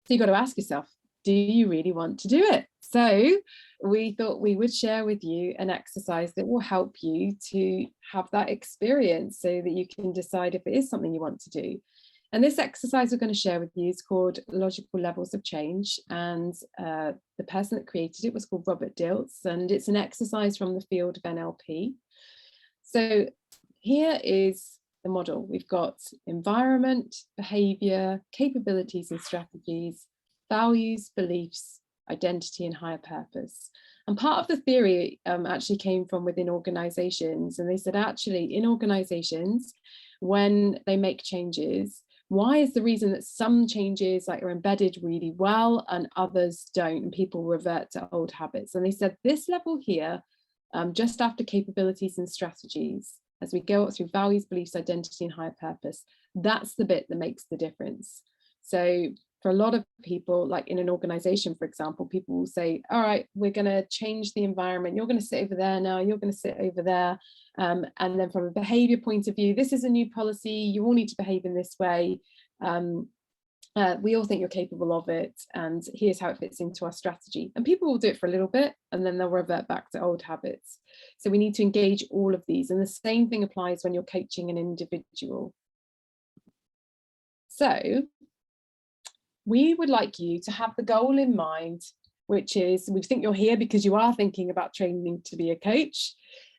So you've got to ask yourself, do you really want to do it? So we thought we would share with you an exercise that will help you to have that experience so that you can decide if it is something you want to do. And this exercise we're going to share with you is called Logical Levels of Change. And the person that created it was called Robert Dilts, and it's an exercise from the field of NLP. So here is the model. We've got environment, behavior, capabilities and strategies, values, beliefs, identity and higher purpose. And part of the theory actually came from within organizations. And they said, actually, in organizations, when they make changes, why is the reason that some changes are embedded really well and others don't, and people revert to old habits? And they said this level here, just after capabilities and strategies, as we go up through values, beliefs, identity and higher purpose, that's the bit that makes the difference. So for a lot of people, like in an organization, for example, people will say, all right, we're going to change the environment. You're going to sit over there now, you're going to sit over there. And then from a behavior point of view, this is a new policy. You all need to behave in this way. We all think you're capable of it. And here's how it fits into our strategy. And people will do it for a little bit, and then they'll revert back to old habits. So we need to engage all of these. And the same thing applies when you're coaching an individual. So we would like you to have the goal in mind which is we think you're here because you are thinking about training to be a coach.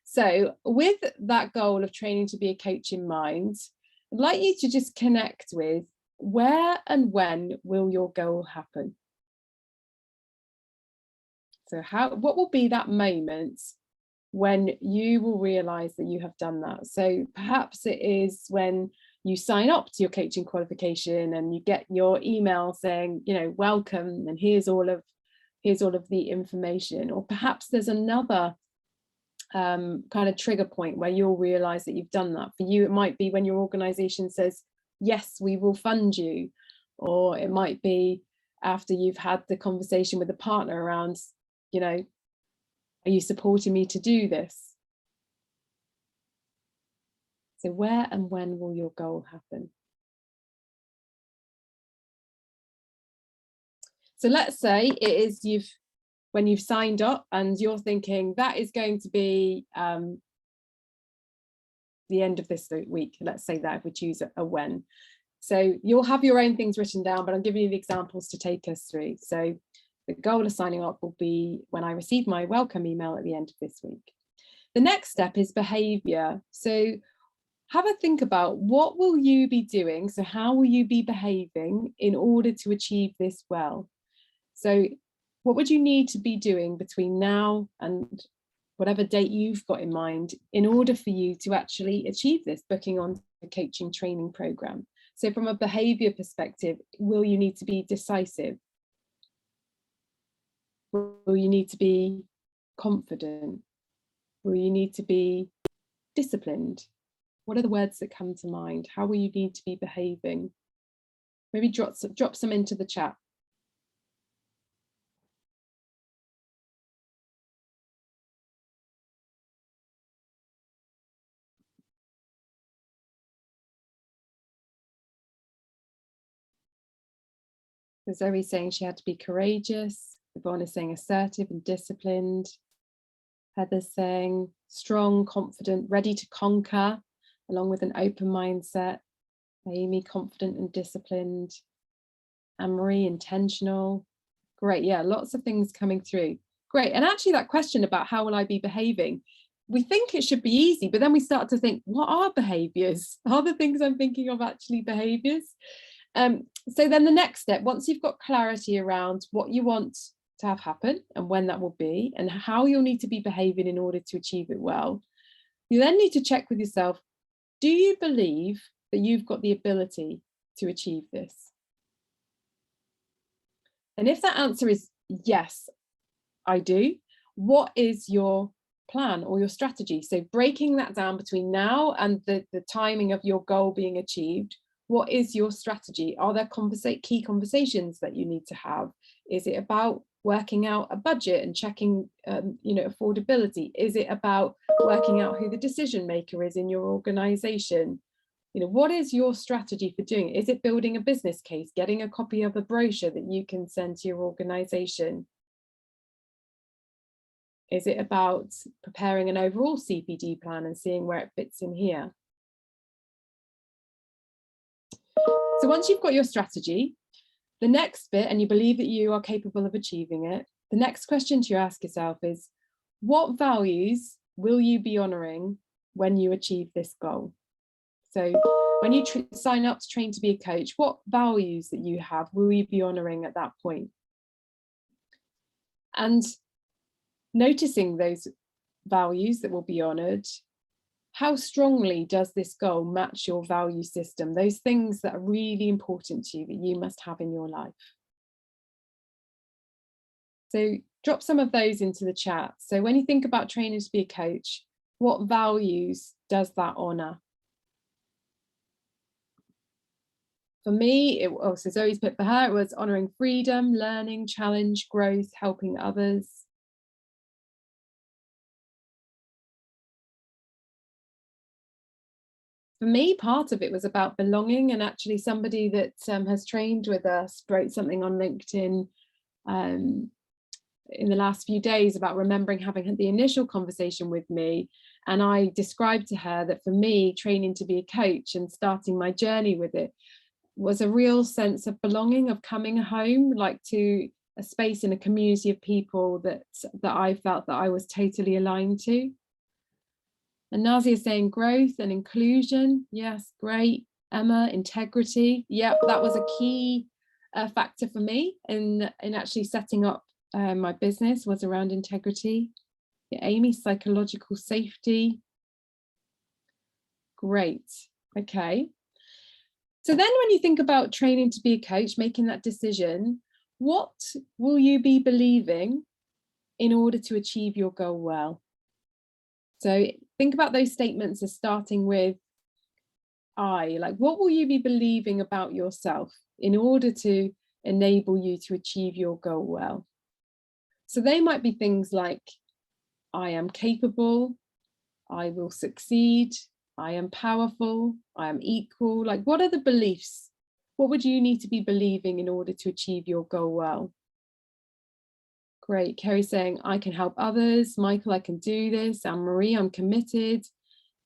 So with that goal of training to be a coach in mind, I'd like you to just connect with where and when will your goal happen? So what will be that moment when you will realize that you have done that? So perhaps it is when you sign up to your coaching qualification and you get your email saying, you know, welcome, and here's all of the information. Or perhaps there's another kind of trigger point where you'll realize that you've done that. For you, it might be when your organization says, yes, we will fund you. Or it might be after you've had the conversation with a partner around, you know, are you supporting me to do this? So where and when will your goal happen? So let's say it is when you've signed up and you're thinking that is going to be the end of this week. Let's say that if we choose a when. So you'll have your own things written down, but I'm giving you the examples to take us through. So the goal of signing up will be when I receive my welcome email at the end of this week. The next step is behavior. So have a think about what will you be doing? So how will you be behaving in order to achieve this well? So what would you need to be doing between now and whatever date you've got in mind in order for you to actually achieve this, booking on a coaching training program? So from a behavior perspective, will you need to be decisive? Will you need to be confident? Will you need to be disciplined? What are the words that come to mind? How will you need to be behaving? Maybe drop some into the chat. Zoe's saying she had to be courageous. Yvonne is saying assertive and disciplined. Heather's saying strong, confident, ready to conquer, along with an open mindset. Amy, confident and disciplined. Anne-Marie, intentional. Great, yeah, lots of things coming through. Great, and actually that question about how will I be behaving, we think it should be easy, but then we start to think, what are behaviors? Are the things I'm thinking of actually behaviors? So then the next step, once you've got clarity around what you want to have happen and when that will be and how you'll need to be behaving in order to achieve it well, you then need to check with yourself, do you believe that you've got the ability to achieve this? And if that answer is yes, I do, what is your plan or your strategy? So breaking that down between now and the timing of your goal being achieved, what is your strategy? Are there key conversations that you need to have? Is it about working out a budget and checking affordability? Is it about working out who the decision maker is in your organization? What is your strategy for doing it? Is it building a business case, getting a copy of a brochure that you can send to your organization? Is it about preparing an overall CPD plan and seeing where it fits in here? So once you've got your strategy, the next bit, and you believe that you are capable of achieving it, the next question to ask yourself is, what values will you be honouring when you achieve this goal? So when you sign up to train to be a coach, what values that you have will you be honouring at that point? And noticing those values that will be honoured, how strongly does this goal match your value system? Those things that are really important to you that you must have in your life. So drop some of those into the chat. So when you think about training to be a coach, what values does that honour? For me, so Zoe's put for her, it was honouring freedom, learning, challenge, growth, helping others. For me, part of it was about belonging, and actually somebody that has trained with us wrote something on LinkedIn in the last few days about remembering having had the initial conversation with me. And I described to her that for me, training to be a coach and starting my journey with it was a real sense of belonging, of coming home, like to a space in a community of people that I felt that I was totally aligned to. And Nazia is saying growth and inclusion. Yes, great. Emma, integrity. Yep, that was a key factor for me in actually setting up my business, was around integrity. Yeah, Amy, psychological safety. Great. Okay. So then when you think about training to be a coach, making that decision, what will you be believing in order to achieve your goal well? So think about those statements as starting with I, like what will you be believing about yourself in order to enable you to achieve your goal well? So they might be things like, I am capable, I will succeed, I am powerful, I am equal. Like, what are the beliefs? What would you need to be believing in order to achieve your goal well? Great. Kerry saying, I can help others. Michael, I can do this. Anne-Marie, I'm committed.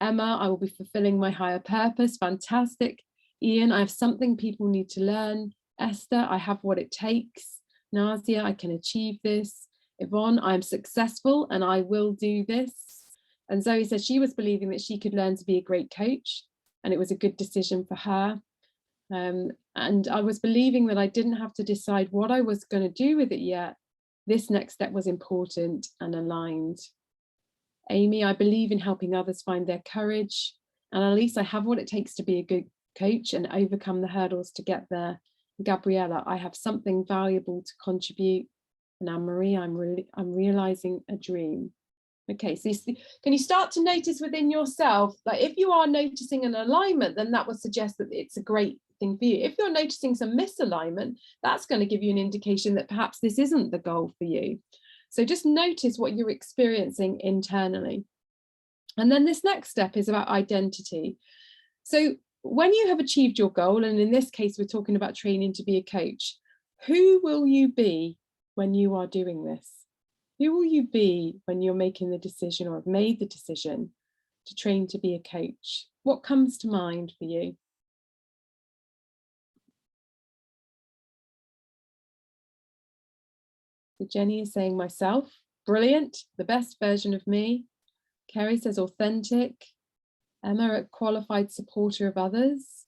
Emma, I will be fulfilling my higher purpose. Fantastic. Ian, I have something people need to learn. Esther, I have what it takes. Nazia, I can achieve this. Yvonne, I'm successful and I will do this. And Zoe said she was believing that she could learn to be a great coach and it was a good decision for her. And I was believing that I didn't have to decide what I was going to do with it yet. This next step was important and aligned. Amy, I believe in helping others find their courage. And Elise, I have what it takes to be a good coach and overcome the hurdles to get there. Gabriella, I have something valuable to contribute. And Anne-Marie, I'm realizing a dream. Okay, so can you start to notice within yourself, like if you are noticing an alignment, then that would suggest that it's a great thing for you. If you're noticing some misalignment, that's going to give you an indication that perhaps this isn't the goal for you. So just notice what you're experiencing internally. And then this next step is about identity. So when you have achieved your goal, and in this case, we're talking about training to be a coach, who will you be when you are doing this? Who will you be when you're making the decision or have made the decision to train to be a coach? What comes to mind for you? So Jenny is saying myself, brilliant, the best version of me. Kerry says authentic. Emma, a qualified supporter of others.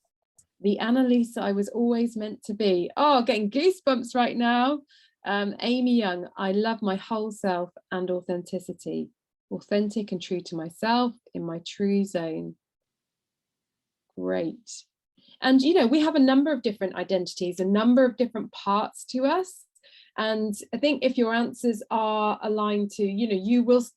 The Annalisa I was always meant to be. Oh, getting goosebumps right now. Amy Young, I love my whole self and authenticity. Authentic and true to myself in my true zone. Great. And, you know, we have a number of different identities, a number of different parts to us. And I think if your answers are aligned to, you know,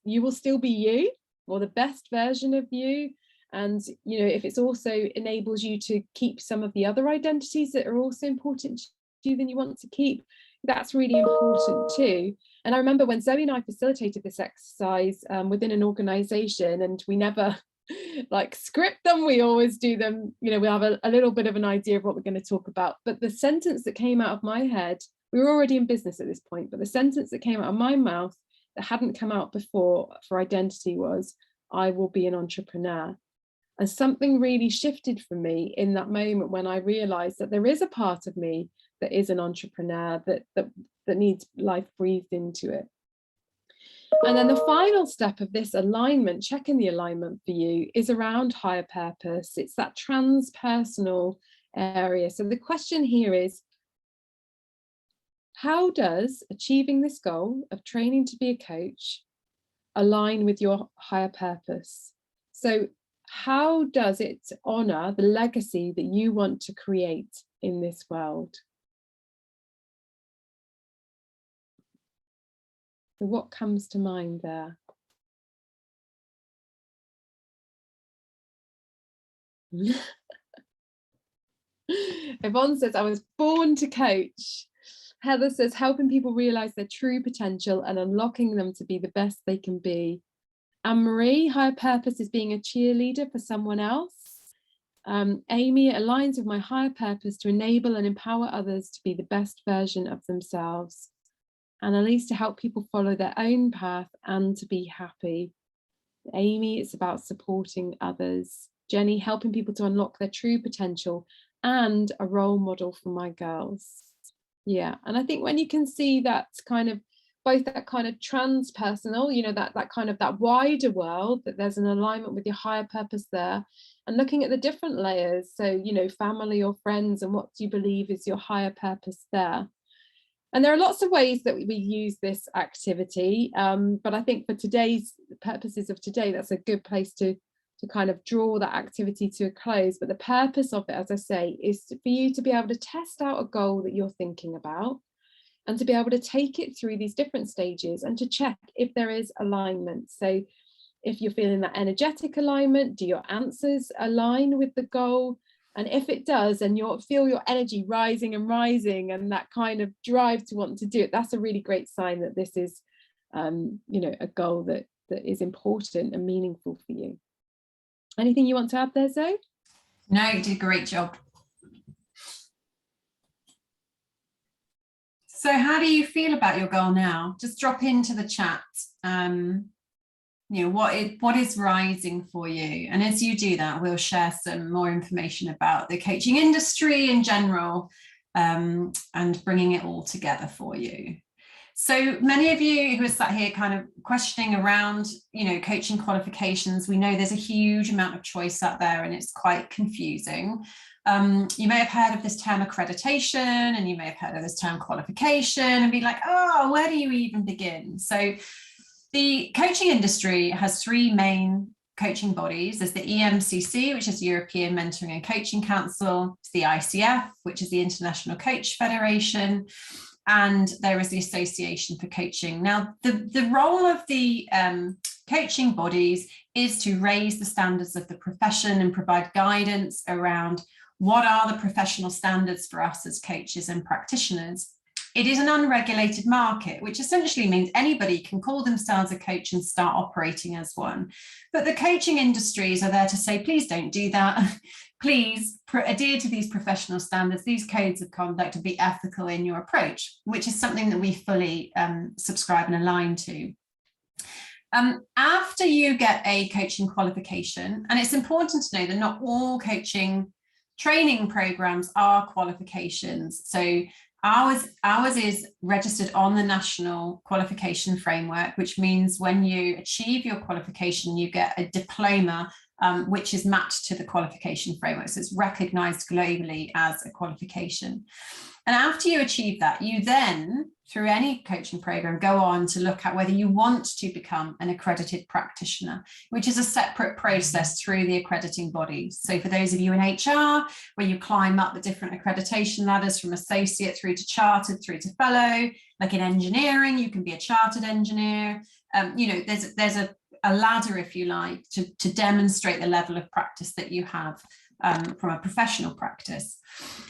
you will still be you, or the best version of you. And, you know, if it's also enables you to keep some of the other identities that are also important to you than you want to keep, that's really important too. And I remember when Zoe and I facilitated this exercise within an organization, and we never like script them, we always do them, you know, we have a little bit of an idea of what we're going to talk about. But the sentence that came out of my head, we were already in business at this point, but the sentence that came out of my mouth that hadn't come out before for identity was, I will be an entrepreneur. And something really shifted for me in that moment when I realized that there is a part of me that is an entrepreneur, that needs life breathed into it. And then the final step of this alignment, checking the alignment for you, is around higher purpose. It's that transpersonal area. So the question here is, how does achieving this goal of training to be a coach align with your higher purpose? So how does it honor the legacy that you want to create in this world? So what comes to mind there? Yvonne says, I was born to coach. Heather says, helping people realize their true potential and unlocking them to be the best they can be. Anne-Marie, higher purpose is being a cheerleader for someone else. Amy, it aligns with my higher purpose to enable and empower others to be the best version of themselves. Annalise, to help people follow their own path and to be happy. Amy, it's about supporting others. Jenny, helping people to unlock their true potential and a role model for my girls. Yeah, and I think when you can see that kind of both that kind of transpersonal, you know, that kind of that wider world, that there's an alignment with your higher purpose there, and looking at the different layers, so you know, family or friends, and what do you believe is your higher purpose there. And there are lots of ways that we use this activity, but I think for today's purposes of today, that's a good place to kind of draw that activity to a close. But the purpose of it, as I say, is for you to be able to test out a goal that you're thinking about, and to be able to take it through these different stages and to check if there is alignment. So if you're feeling that energetic alignment, do your answers align with the goal? And if it does, and you feel your energy rising and rising, and that kind of drive to want to do it, that's a really great sign that this is, you know, a goal that is important and meaningful for you. Anything you want to add there, Zoe? No, you did a great job. So how do you feel about your goal now? Just drop into the chat. You know, what is rising for you, and as you do that, we'll share some more information about the coaching industry in general, and bringing it all together for you. So many of you who are sat here kind of questioning around, you know, coaching qualifications, we know there's a huge amount of choice out there and it's quite confusing. You may have heard of this term accreditation, and you may have heard of this term qualification, and be like, oh, where do you even begin? So the coaching industry has three main coaching bodies. There's the EMCC, which is the European Mentoring and Coaching Council, the ICF, which is the International Coach Federation, and there is the Association for Coaching. Now, the role of the coaching bodies is to raise the standards of the profession and provide guidance around what are the professional standards for us as coaches and practitioners. It is an unregulated market, which essentially means anybody can call themselves a coach and start operating as one. But the coaching industries are there to say, please don't do that. Please adhere to these professional standards, these codes of conduct, and be ethical in your approach, which is something that we fully subscribe and align to. After you get a coaching qualification, and it's important to know that not all coaching training programs are qualifications. So ours is registered on the National Qualification Framework, which means when you achieve your qualification, you get a diploma, which is matched to the qualification framework. So it's recognized globally as a qualification. And after you achieve that, you then, through any coaching program, go on to look at whether you want to become an accredited practitioner, which is a separate process through the accrediting bodies. So for those of you in HR, where you climb up the different accreditation ladders from associate through to chartered through to fellow, like in engineering, you can be a chartered engineer. You know, there's a ladder, if you like, to demonstrate the level of practice that you have from a professional practice.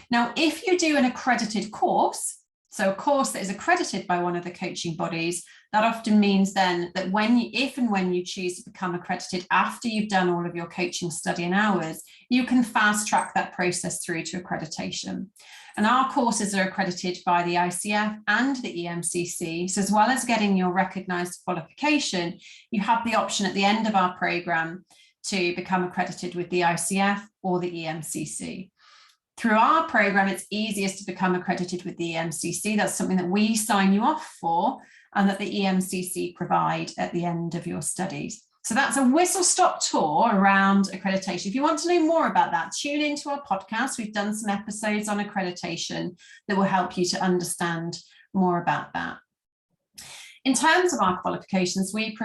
Now, if you do an accredited course, so a course that is accredited by one of the coaching bodies, that often means then that if and when you choose to become accredited after you've done all of your coaching study and hours, you can fast track that process through to accreditation. And our courses are accredited by the ICF and the EMCC. So as well as getting your recognized qualification, you have the option at the end of our program to become accredited with the ICF or the EMCC. Through our program, it's easiest to become accredited with the EMCC. That's something that we sign you off for, and that the EMCC provide at the end of your studies. So that's a whistle-stop tour around accreditation. If you want to know more about that, tune into our podcast. We've done some episodes on accreditation that will help you to understand more about that. In terms of our qualifications, we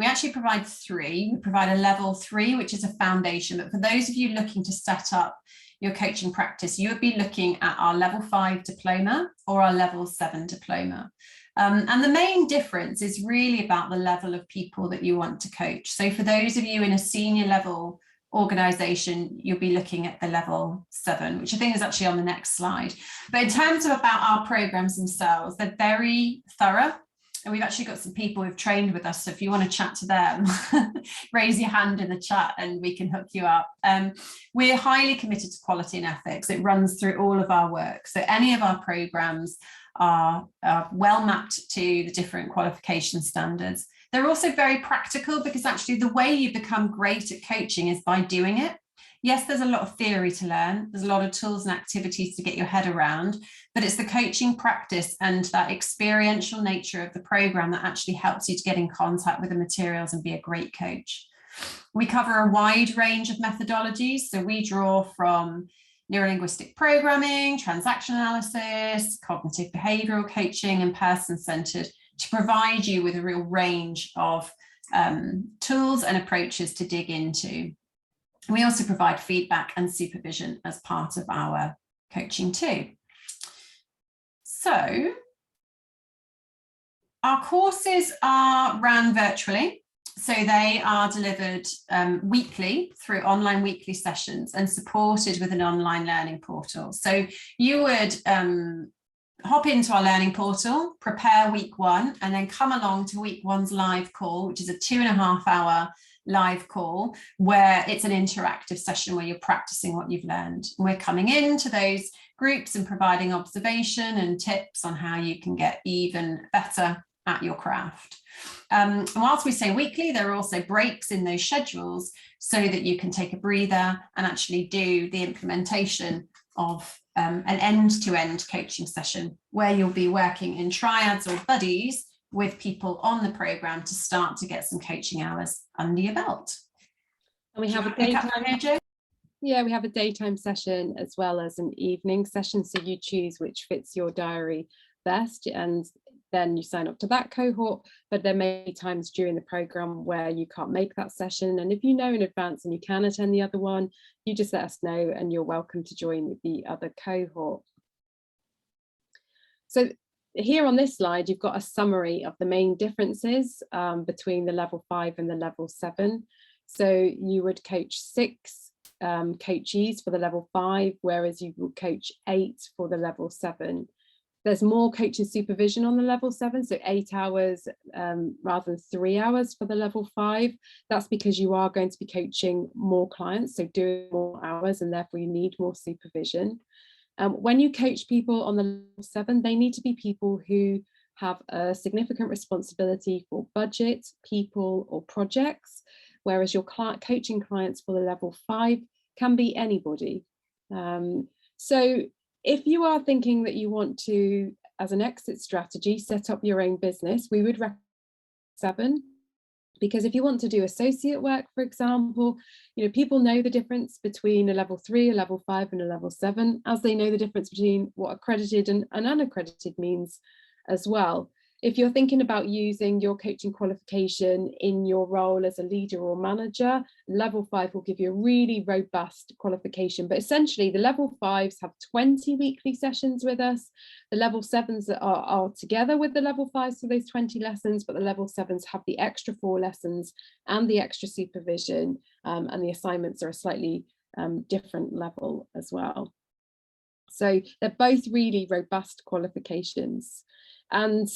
actually provide three. We provide a level 3, which is a foundation. But for those of you looking to set up your coaching practice, you would be looking at our level 5 diploma or our level 7 diploma. And the main difference is really about the level of people that you want to coach. So for those of you in a senior level organization, you'll be looking at the level 7, which I think is actually on the next slide. But in terms of about our programs themselves, they're very thorough. And we've actually got some people who've trained with us. So if you want to chat to them, raise your hand in the chat and we can hook you up. We're highly committed to quality and ethics. It runs through all of our work. So any of our programs are well mapped to the different qualification standards. They're also very practical, because actually the way you become great at coaching is by doing it. Yes, there's a lot of theory to learn. There's a lot of tools and activities to get your head around, but it's the coaching practice and that experiential nature of the program that actually helps you to get in contact with the materials and be a great coach. We cover a wide range of methodologies. So we draw from neurolinguistic programming, transaction analysis, cognitive behavioral coaching, and person-centered to provide you with a real range of tools and approaches to dig into. We also provide feedback and supervision as part of our coaching too. So our courses are run virtually. So they are delivered weekly through online weekly sessions and supported with an online learning portal. So you would hop into our learning portal, prepare week 1, and then come along to week 1's live call, which is a 2.5-hour live call where it's an interactive session where you're practicing what you've learned. We're coming into those groups and providing observation and tips on how you can get even better at your craft. And whilst we say weekly, there are also breaks in those schedules so that you can take a breather and actually do the implementation of an end-to-end coaching session where you'll be working in triads or buddies with people on the program to start to get some coaching hours under your belt. And we have a daytime. Yeah, we have a daytime session as well as an evening session. So you choose which fits your diary best, and then you sign up to that cohort. But there may be times during the program where you can't make that session, and if you know in advance and you can attend the other one, you just let us know and you're welcome to join the other cohort. So here on this slide, you've got a summary of the main differences between the level 5 and the level 7. So you would coach 6 coachees for the level 5, whereas you will coach 8 for the level 7. There's more coaching supervision on the level 7, so 8 hours rather than 3 hours for the level 5. That's because you are going to be coaching more clients, so doing more hours, and therefore you need more supervision. When you coach people on the level 7, they need to be people who have a significant responsibility for budget, people, or projects, whereas your coaching clients for the level 5 can be anybody. So if you are thinking that you want to, as an exit strategy, set up your own business, we would recommend 7. Because if you want to do associate work, for example, people know the difference between a level 3, a level 5, and a level 7, as they know the difference between what accredited and unaccredited means as well. If you're thinking about using your coaching qualification in your role as a leader or manager, level 5 will give you a really robust qualification. But essentially, the level 5s have 20 weekly sessions with us. The level 7s are together with the level 5s for those 20 lessons, but the level 7s have the extra 4 lessons and the extra supervision, and the assignments are a slightly different level as well. So they're both really robust qualifications. And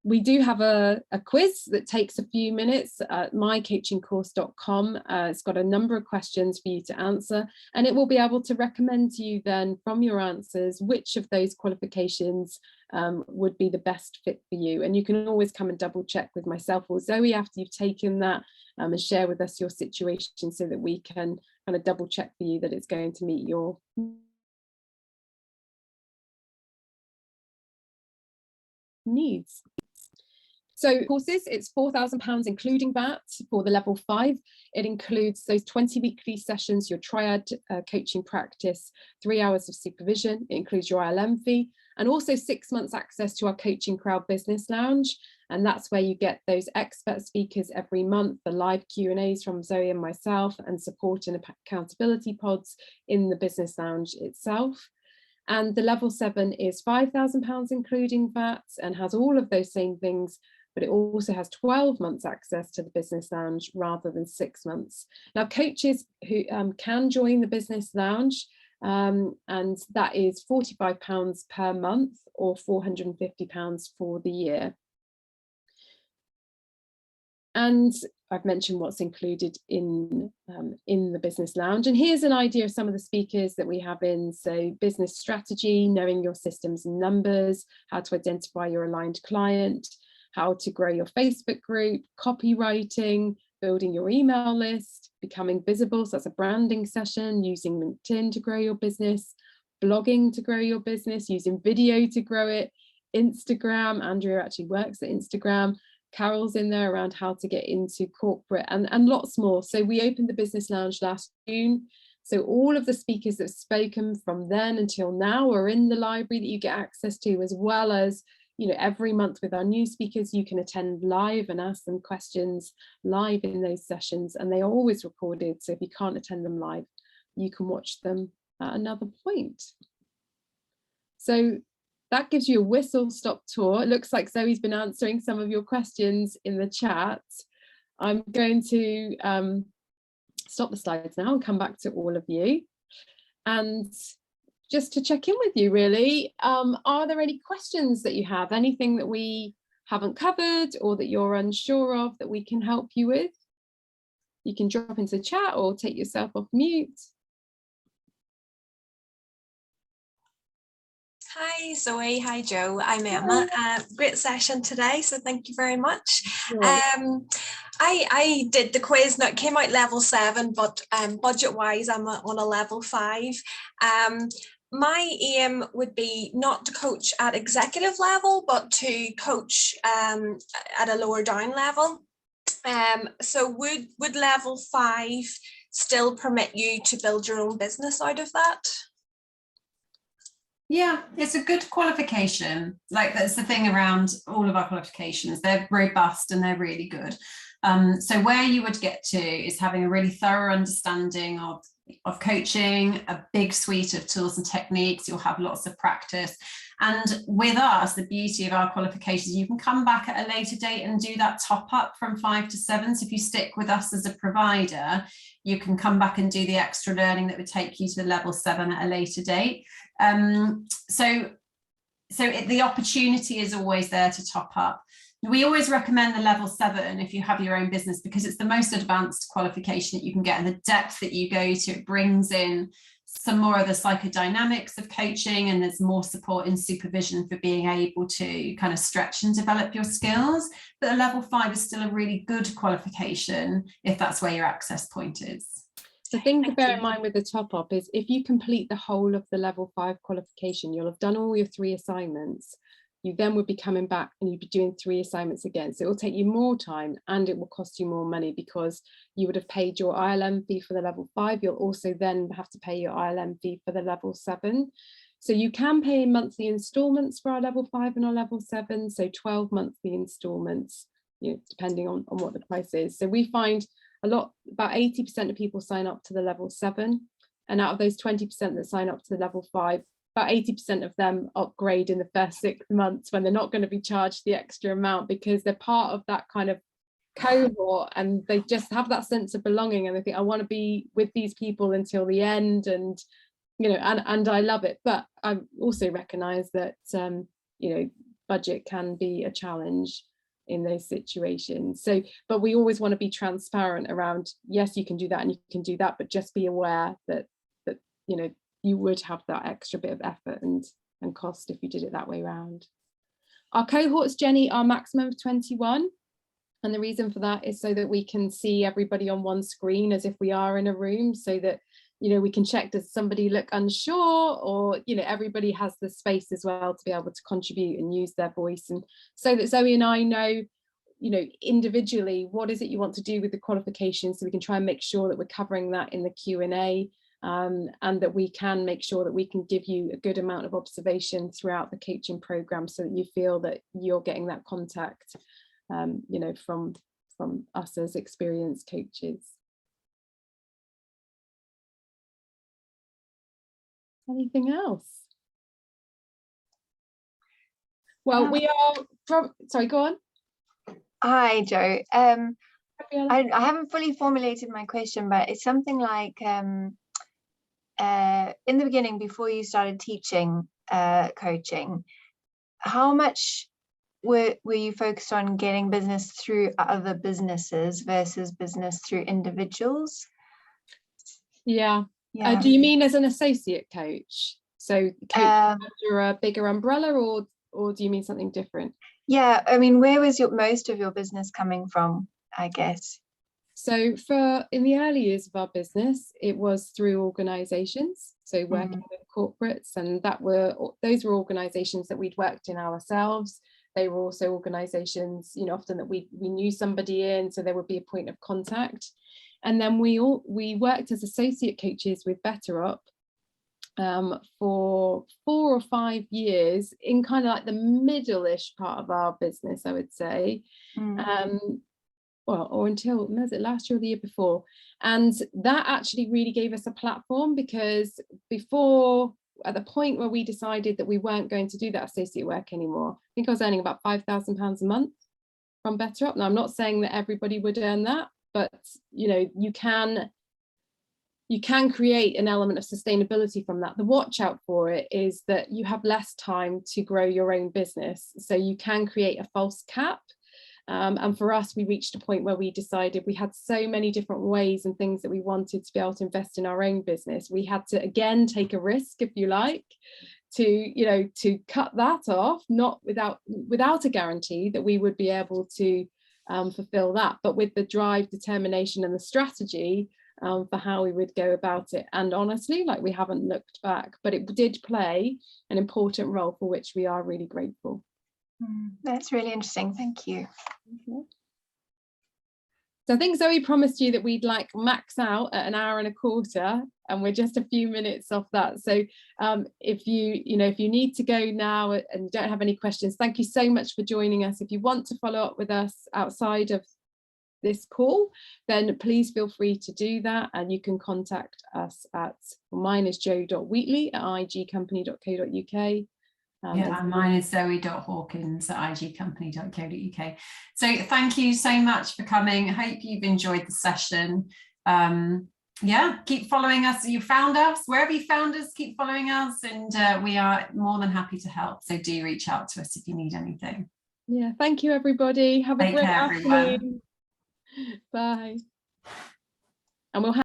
we do have a quiz that takes a few minutes at mycoachingcourse.com. It's got a number of questions for you to answer, and it will be able to recommend to you then from your answers which of those qualifications would be the best fit for you. And you can always come and double check with myself or Zoe after you've taken that, and share with us your situation so that we can kind of double check for you that it's going to meet your needs. So courses, it's £4,000 including VAT for the level 5. It includes those 20 weekly sessions, your triad coaching practice, 3 hours of supervision. It includes your ILM fee, and also 6 months access to our Coaching Crowd Business Lounge. And that's where you get those expert speakers every month, the live Q&As from Zoe and myself, and support and accountability pods in the Business Lounge itself. And the level 7 is £5,000 including VAT and has all of those same things, but it also has 12 months access to the Business Lounge rather than 6 months. Now, coaches who can join the Business Lounge, and that is £45 per month or £450 for the year. And I've mentioned what's included in the Business Lounge. And here's an idea of some of the speakers that we have in. So business strategy, knowing your systems and numbers, how to identify your aligned client, how to grow your Facebook group, copywriting, building your email list, becoming visible. So that's a branding session, using LinkedIn to grow your business, blogging to grow your business, using video to grow it, Instagram. Andrea actually works at Instagram. Carol's in there around how to get into corporate, and lots more. So we opened the Business Lounge last June. So all of the speakers that have spoken from then until now are in the library that you get access to, as well as, you know, every month with our new speakers, you can attend live and ask them questions live in those sessions, and they are always recorded. So if you can't attend them live, you can watch them at another point. So that gives you a whistle-stop tour. It looks like Zoe's been answering some of your questions in the chat. I'm going to stop the slides now and come back to all of you. And just to check in with you, really, are there any questions that you have? Anything that we haven't covered or that you're unsure of that we can help you with? You can drop into the chat or take yourself off mute. Hi Zoe, hi Joe, I'm Emma. Great session today, so thank you very much. Sure. I did the quiz. Now it came out level 7, but budget wise I'm on a level 5. My aim would be not to coach at executive level, but to coach at a lower down level. So would level 5 still permit you to build your own business out of that? Yeah, it's a good qualification. Like, that's the thing around all of our qualifications. They're robust and they're really good. So where you would get to is having a really thorough understanding of coaching, a big suite of tools and techniques. You'll have lots of practice. And with us, the beauty of our qualifications, you can come back at a later date and do that top up from 5 to 7. So if you stick with us as a provider, you can come back and do the extra learning that would take you to the level 7 at a later date. So the opportunity is always there to top up. We always recommend the level 7 if you have your own business, because it's the most advanced qualification that you can get, and the depth that you go to, it brings in some more of the psychodynamics of coaching, and there's more support and supervision for being able to kind of stretch and develop your skills. But the level 5 is still a really good qualification if that's where your access point is. The thing to bear in mind with the top up is if you complete the whole of the level 5 qualification, you'll have done all your 3 assignments. You then would be coming back and you'd be doing 3 assignments again. So it will take you more time and it will cost you more money, because you would have paid your ILM fee for the level 5. You'll also then have to pay your ILM fee for the level 7. So you can pay in monthly installments for our level 5 and our level 7. So 12 monthly installments, you know, depending on what the price is. So we find about 80% of people sign up to the level 7. And out of those 20% that sign up to the level 5, about 80% of them upgrade in the first 6 months when they're not going to be charged the extra amount, because they're part of that kind of cohort and they just have that sense of belonging, and they think, I want to be with these people until the end, and you know, and I love it. But I also recognize that you know, budget can be a challenge in those situations. So, but we always want to be transparent around, yes, you can do that and you can do that, but just be aware that you know, you would have that extra bit of effort and cost if you did it that way around. Our cohorts, Jenny, are maximum of 21. And the reason for that is so that we can see everybody on one screen as if we are in a room, so that, you know, we can check, does somebody look unsure, or, you know, everybody has the space as well to be able to contribute and use their voice. And so that Zoe and I know, you know, individually, what is it you want to do with the qualifications, so we can try and make sure that we're covering that in the Q&A. And that we can make sure that we can give you a good amount of observation throughout the coaching program, so that you feel that you're getting that contact, you know, from us as experienced coaches. Anything else? Well, we are sorry, go on. Hi, Joe. I haven't fully formulated my question, but it's something like, in the beginning, before you started teaching coaching, how much were you focused on getting business through other businesses versus business through individuals? Yeah. Do you mean as an associate coach? So coach under a bigger umbrella, or do you mean something different? Yeah, I mean, where was most of your business coming from, I guess? So in the early years of our business, it was through organizations, so working with corporates, and those were organizations that we'd worked in ourselves. They were also organizations, you know, often that we knew somebody in, so there would be a point of contact. And then we worked as associate coaches with Better Up for 4 or 5 years in kind of like the middle-ish part of our business, I would say. Well, or until, was it last year or the year before? And that actually really gave us a platform, because before, at the point where we decided that we weren't going to do that associate work anymore, I think I was earning about £5,000 a month from Better Up. Now, I'm not saying that everybody would earn that, but you know, you can create an element of sustainability from that. The watch out for it is that you have less time to grow your own business, so you can create a false cap. And for us, we reached a point where we decided we had so many different ways and things that we wanted to be able to invest in our own business. We had to, again, take a risk, if you like, to cut that off, not without a guarantee that we would be able to fulfill that, but with the drive, determination and the strategy for how we would go about it. And honestly, like, we haven't looked back, but it did play an important role for which we are really grateful. That's really interesting. Thank you. So I think Zoe promised you that we'd like max out at an hour and a quarter, and we're just a few minutes off that. So if you need to go now and don't have any questions, thank you so much for joining us. If you want to follow up with us outside of this call, then please feel free to do that, and you can contact us at, mine is joe.wheatley@igcompany.co.uk. And mine is zoe.hawkins@igcompany.co.uk. So thank you so much for coming. I hope you've enjoyed the session. Keep following us. You found us, wherever you found us, keep following us, and we are more than happy to help. So do reach out to us if you need anything. Yeah, thank you, everybody. Have a great afternoon. Bye. And we'll have